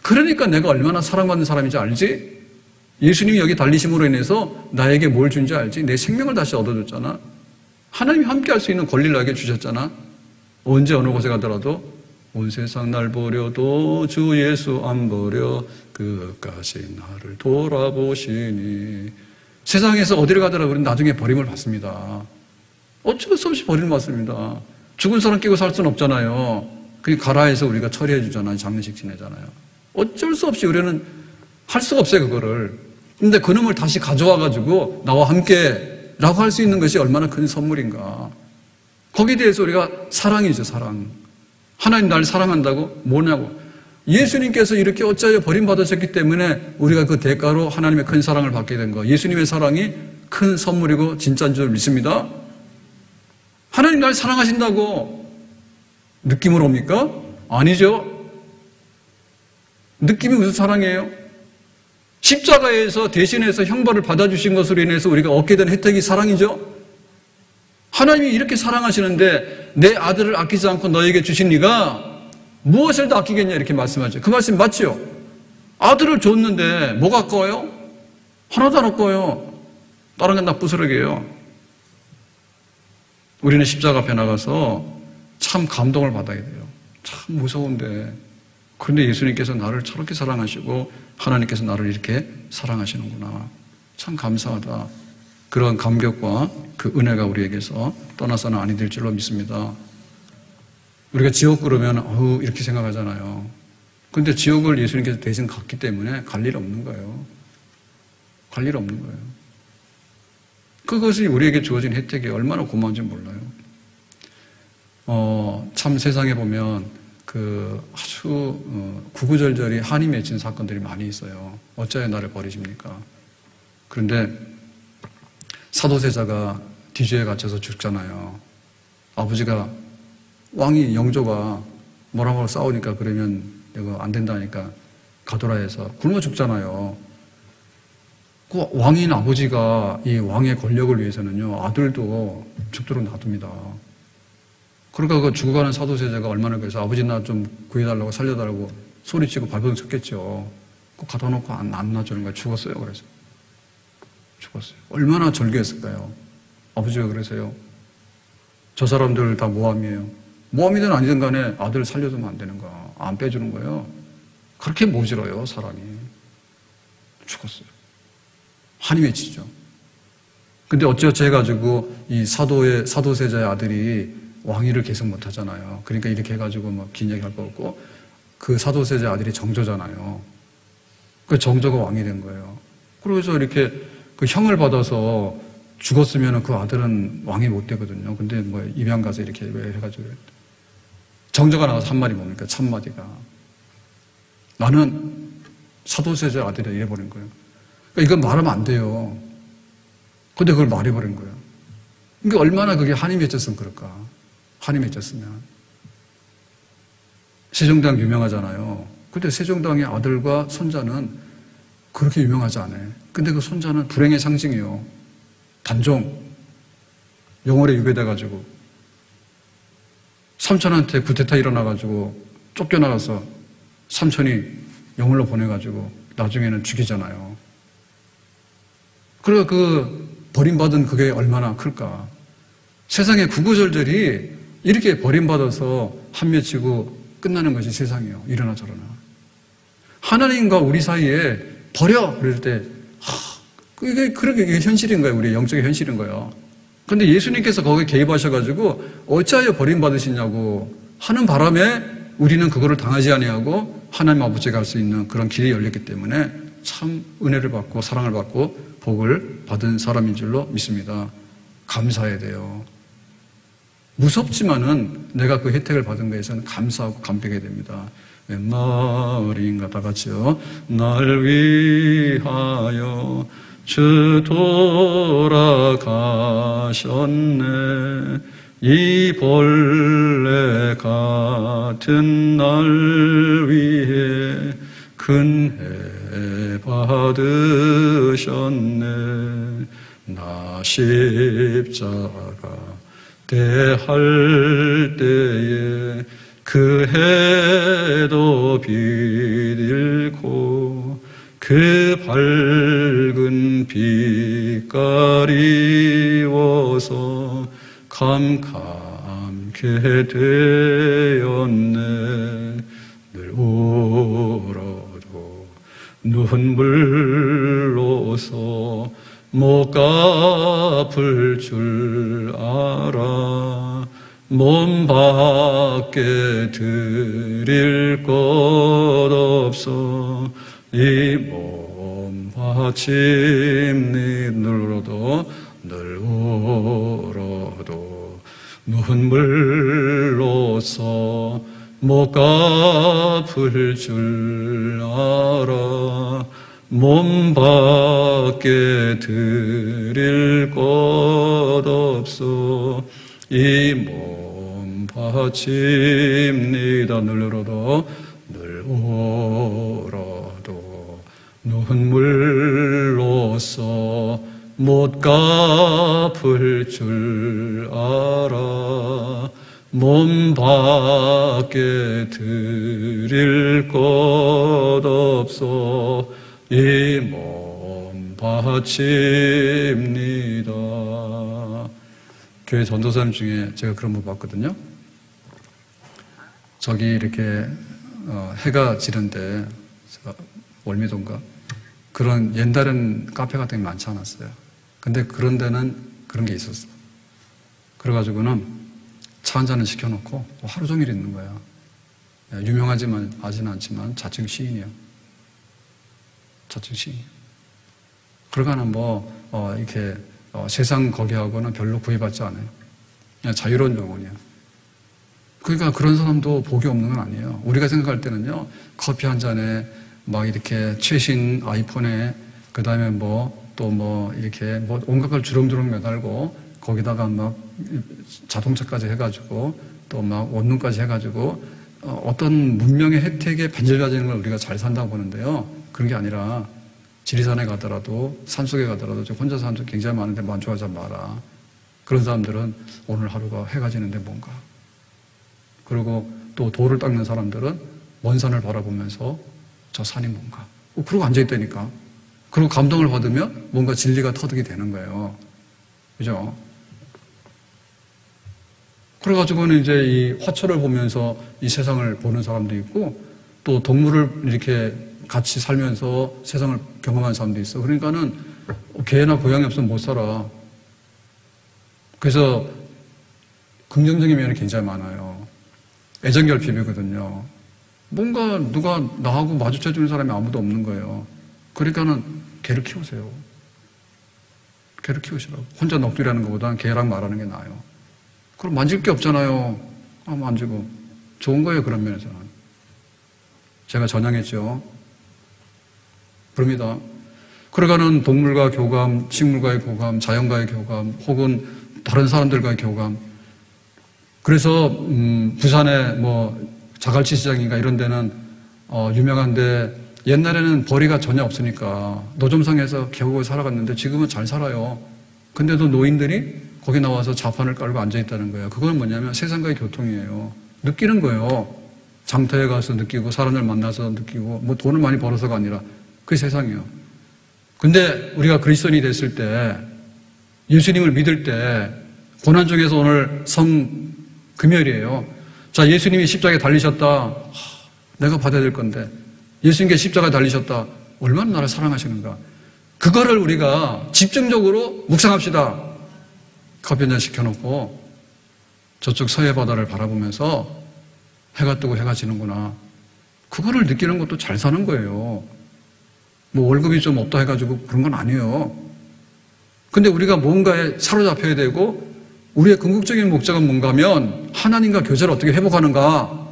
그러니까 내가 얼마나 사랑받는 사람인지 알지? 예수님이 여기 달리심으로 인해서 나에게 뭘 준지 알지? 내 생명을 다시 얻어줬잖아. 하나님이 함께 할 수 있는 권리를 나에게 주셨잖아. 언제 어느 곳에 가더라도 온 세상 날 버려도 주 예수 안 버려 끝까지 나를 돌아보시니. 세상에서 어디를 가더라도 우리는 나중에 버림을 받습니다. 어쩔 수 없이 버림을 받습니다. 죽은 사람 끼고 살 수는 없잖아요. 그게 가라해서 우리가 처리해 주잖아요. 장례식 지내잖아요. 어쩔 수 없이 우리는 할 수가 없어요. 그거를. 근데 그놈을 다시 가져와가지고 나와 함께 라고 할 수 있는 것이 얼마나 큰 선물인가. 거기에 대해서 우리가 사랑이죠. 사랑. 하나님 날 사랑한다고? 뭐냐고. 예수님께서 이렇게 어찌하여 버림받으셨기 때문에 우리가 그 대가로 하나님의 큰 사랑을 받게 된 거. 예수님의 사랑이 큰 선물이고 진짜인 줄 믿습니다. 하나님 날 사랑하신다고 느낌으로 옵니까? 아니죠. 느낌이 무슨 사랑이에요? 십자가에서 대신해서 형벌을 받아주신 것으로 인해서 우리가 얻게 된 혜택이 사랑이죠. 하나님이 이렇게 사랑하시는데 내 아들을 아끼지 않고 너에게 주신 네가 무엇을 더 아끼겠냐 이렇게 말씀하죠. 그 말씀 맞죠? 아들을 줬는데 뭐가 아까워요? 하나도 안 아까워요. 다른 건 다 부스러기예요. 우리는 십자가 앞에 나가서 참 감동을 받아야 돼요. 참 무서운데 그런데 예수님께서 나를 저렇게 사랑하시고 하나님께서 나를 이렇게 사랑하시는구나. 참 감사하다. 그런 감격과 그 은혜가 우리에게서 떠나서는 아니 될 줄로 믿습니다. 우리가 지옥 그러면 이렇게 생각하잖아요. 그런데 지옥을 예수님께서 대신 갔기 때문에 갈 일 없는 거예요. 갈 일 없는 거예요. 그것이 우리에게 주어진 혜택이 얼마나 고마운지 몰라요. 참 세상에 보면 아주 구구절절히 한이 맺힌 사건들이 많이 있어요. 어찌하여 나를 버리십니까? 그런데 사도세자가 뒤주에 갇혀서 죽잖아요. 아버지가 왕이 영조가 뭐라고 싸우니까 그러면 이거 안 된다니까 가둬라 해서 굶어 죽잖아요. 그 왕인 아버지가 이 왕의 권력을 위해서는요 아들도 죽도록 놔둡니다. 그러니까 그 죽어가는 사도세자가 얼마나 그래서 아버지 나 좀 구해달라고 살려달라고 소리치고 발버둥 쳤겠죠. 그 가둬 놓고 안 놔주는 거예요. 죽었어요. 그래서 죽었어요. 얼마나 절규했을까요? 아버지가 그래서요. 저 사람들 다 모함이에요. 모함이든 아니든 간에 아들을 살려두면 안 되는 거야. 안 빼주는 거예요. 그렇게 모질어요, 사람이. 죽었어요. 한이 맺히죠. 근데 어찌어찌 해가지고 이 사도세자의 아들이 왕위를 계속 못 하잖아요. 그러니까 이렇게 해가지고 뭐 긴 얘기 할 거 없고 그 사도세자 아들이 정조잖아요. 그 정조가 왕이 된 거예요. 그래서 이렇게 그 형을 받아서 죽었으면 그 아들은 왕이 못 되거든요. 근데 뭐 입양 가서 이렇게 왜 해가지고 정조가 나와서 한 말이 뭡니까? 첫 마디가 나는 사도세자 아들이라 이래버린 거예요. 그러니까 이건 말하면 안 돼요. 근데 그걸 말해버린 거예요. 그러니까 얼마나 그게 한이 맺혔으면 그럴까? 한이 맺혔으면. 세종대왕 유명하잖아요. 근데 세종대왕의 아들과 손자는 그렇게 유명하지 않아요. 근데 그 손자는 불행의 상징이에요. 단종. 영월에 유배돼가지고 삼촌한테 구테타 일어나가지고 쫓겨나가서 삼촌이 영월로 보내가지고 나중에는 죽이잖아요. 그리고 그 버림받은 그게 얼마나 클까. 세상에 구구절절이 이렇게 버림받아서 한 맺히고 끝나는 것이 세상이에요. 이러나 저러나. 하나님과 우리 사이에 버려! 그럴 때, 그게 현실인 거예요. 우리의 영적인 현실인 거예요. 그런데 예수님께서 거기에 개입하셔가지고 어찌하여 버림받으시냐고 하는 바람에 우리는 그거를 당하지 아니하고 하나님 아버지가 갈 수 있는 그런 길이 열렸기 때문에 참 은혜를 받고 사랑을 받고 복을 받은 사람인 줄로 믿습니다. 감사해야 돼요. 무섭지만은 내가 그 혜택을 받은 것에서는 감사하고 감격해야 됩니다. 웬말인가 다 같이요. 날 위하여 주 돌아가셨네. 이 본래 같은 날 위해 큰 해 받으셨네. 나 십자가 대할 때에 그 해도 빛 잃고 그 밝은 빛가리워서 감감게 되었네. 늘 울어도 눈물로서 못 갚을 줄 알아. 몸 밖에 드릴 것 없어. 이 몸 바칩니. 늘 울어도 눈물로서 못 갚을 줄 알아. 몸 밖에 드릴 것 없어. 이 몸 바칩니다. 늘 울어도 눈물로서 못 갚을 줄 알아. 몸 밖에 드릴 것 없어. 이 몸 바칩니다. 교회 전도사님 중에 제가 그런 분 봤거든요. 저기 이렇게 해가 지는데 월미도인가 그런 옛날엔 카페 같은 게 많지 않았어요. 근데 그런 데는 그런 게 있었어. 그래가지고는 차 한 잔을 시켜놓고 하루 종일 있는 거야. 유명하지는 않지만 자칭 시인이야. 자칭 시인. 그러가는 이렇게 세상 거기하고는 별로 구애받지 않아요. 그냥 자유로운 영혼이야. 그러니까 그런 사람도 복이 없는 건 아니에요. 우리가 생각할 때는요, 커피 한 잔에 막 이렇게 최신 아이폰에 그 다음에 이렇게 온갖 걸 주렁주렁 매달고 거기다가 막 자동차까지 해가지고 또 막 원룸까지 해가지고 어떤 문명의 혜택에 반질가지는 걸 우리가 잘 산다고 보는데요. 그런 게 아니라 지리산에 가더라도 산속에 가더라도 혼자 사는 사람들 굉장히 많은데 만족하지 마라. 그런 사람들은 오늘 하루가 해가 지는데 뭔가. 그리고 또 돌을 닦는 사람들은 먼 산을 바라보면서 저 산이 뭔가. 그러고 앉아있다니까. 그리고 감동을 받으면 뭔가 진리가 터득이 되는 거예요. 그죠? 그래가지고는 이제 이 화초를 보면서 이 세상을 보는 사람도 있고 또 동물을 이렇게 같이 살면서 세상을 경험한 사람도 있어. 그러니까는 개나 고양이 없으면 못 살아. 그래서 긍정적인 면이 굉장히 많아요. 애정결핍이거든요. 뭔가 누가 나하고 마주쳐주는 사람이 아무도 없는 거예요. 그러니까는 개를 키우세요. 개를 키우시라고. 혼자 넋두리하는 것보다는 개랑 말하는 게 나아요. 그럼 만질 게 없잖아요. 만지고. 좋은 거예요, 그런 면에서는. 제가 전향했죠. 그럽니다. 그러가는 동물과 교감, 식물과의 교감, 자연과의 교감, 혹은 다른 사람들과의 교감. 그래서 부산에 자갈치 시장인가 이런 데는 유명한데 옛날에는 벌이가 전혀 없으니까 노점상에서 겨우 살아갔는데 지금은 잘 살아요. 근데도 노인들이 거기 나와서 자판을 깔고 앉아있다는 거예요. 그건 뭐냐면 세상과의 교통이에요. 느끼는 거예요. 장터에 가서 느끼고 사람들 만나서 느끼고 돈을 많이 벌어서가 아니라 그게 세상이에요. 근데 우리가 그리스도인이 됐을 때 예수님을 믿을 때 고난 중에서 오늘 금요일이에요. 자, 예수님이 십자가에 달리셨다. 내가 받아야 될 건데. 예수님께 십자가에 달리셨다. 얼마나 나를 사랑하시는가. 그거를 우리가 집중적으로 묵상합시다. 커피 한잔 시켜놓고 저쪽 서해 바다를 바라보면서 해가 뜨고 해가 지는구나. 그거를 느끼는 것도 잘 사는 거예요. 뭐 월급이 좀 없다 해가지고 그런 건 아니에요. 근데 우리가 뭔가에 사로잡혀야 되고 우리의 궁극적인 목적은 뭔가 하면 하나님과 교제를 어떻게 회복하는가,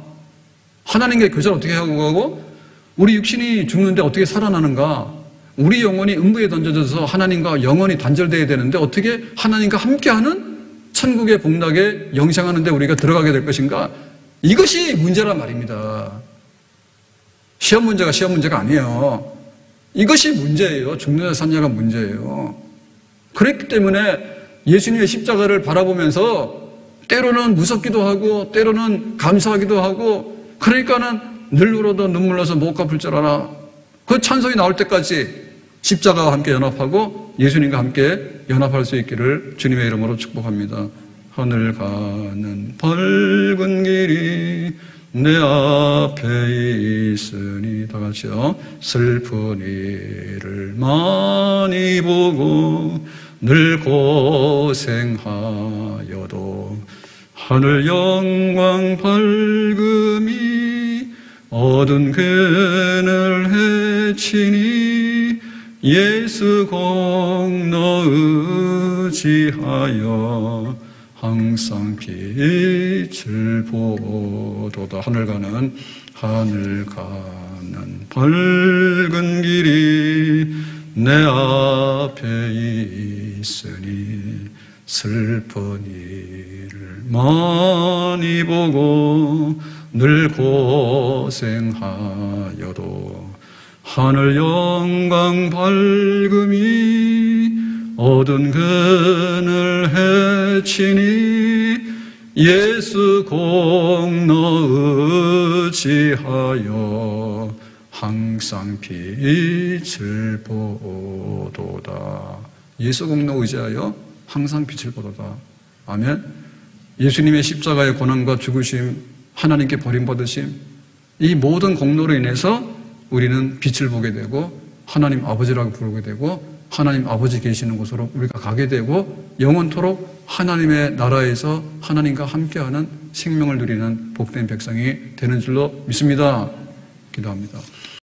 하나님과 교제를 어떻게 회복하고 우리 육신이 죽는데 어떻게 살아나는가, 우리 영혼이 음부에 던져져서 하나님과 영원히 단절되어야 되는데 어떻게 하나님과 함께하는 천국의 복락에 영생하는 데 우리가 들어가게 될 것인가. 이것이 문제란 말입니다. 시험 문제가 시험 문제가 아니에요. 이것이 문제예요. 죽느냐 사느냐가 문제예요. 그렇기 때문에 예수님의 십자가를 바라보면서 때로는 무섭기도 하고 때로는 감사하기도 하고, 그러니까는 늘 울어도 눈물 나서 못 갚을 줄 알아. 그 찬송이 나올 때까지 십자가와 함께 연합하고 예수님과 함께 연합할 수 있기를 주님의 이름으로 축복합니다. 하늘 가는 밝은 길이 내 앞에 있으니, 다 같이요. 슬픈 일을 많이 보고 늘 고생하여도 하늘 영광 밝음이 어두운 괜을 헤치니 예수 공로 의지하여 항상 빛을 보도다. 하늘 가는 밝은 길이 내 앞에 있으니 슬픈 일을 많이 보고 늘 고생하여도 하늘 영광 밝음이 어두운 근을 헤치니 예수 공로 의지하여 항상 빛을 보도다. 예수 공로 의지하여 항상 빛을 보도다. 아멘. 예수님의 십자가의 고난과 죽으심, 하나님께 버림받으심, 이 모든 공로로 인해서 우리는 빛을 보게 되고 하나님 아버지라고 부르게 되고 하나님 아버지 계시는 곳으로 우리가 가게 되고 영원토록 하나님의 나라에서 하나님과 함께하는 생명을 누리는 복된 백성이 되는 줄로 믿습니다. 기도합니다.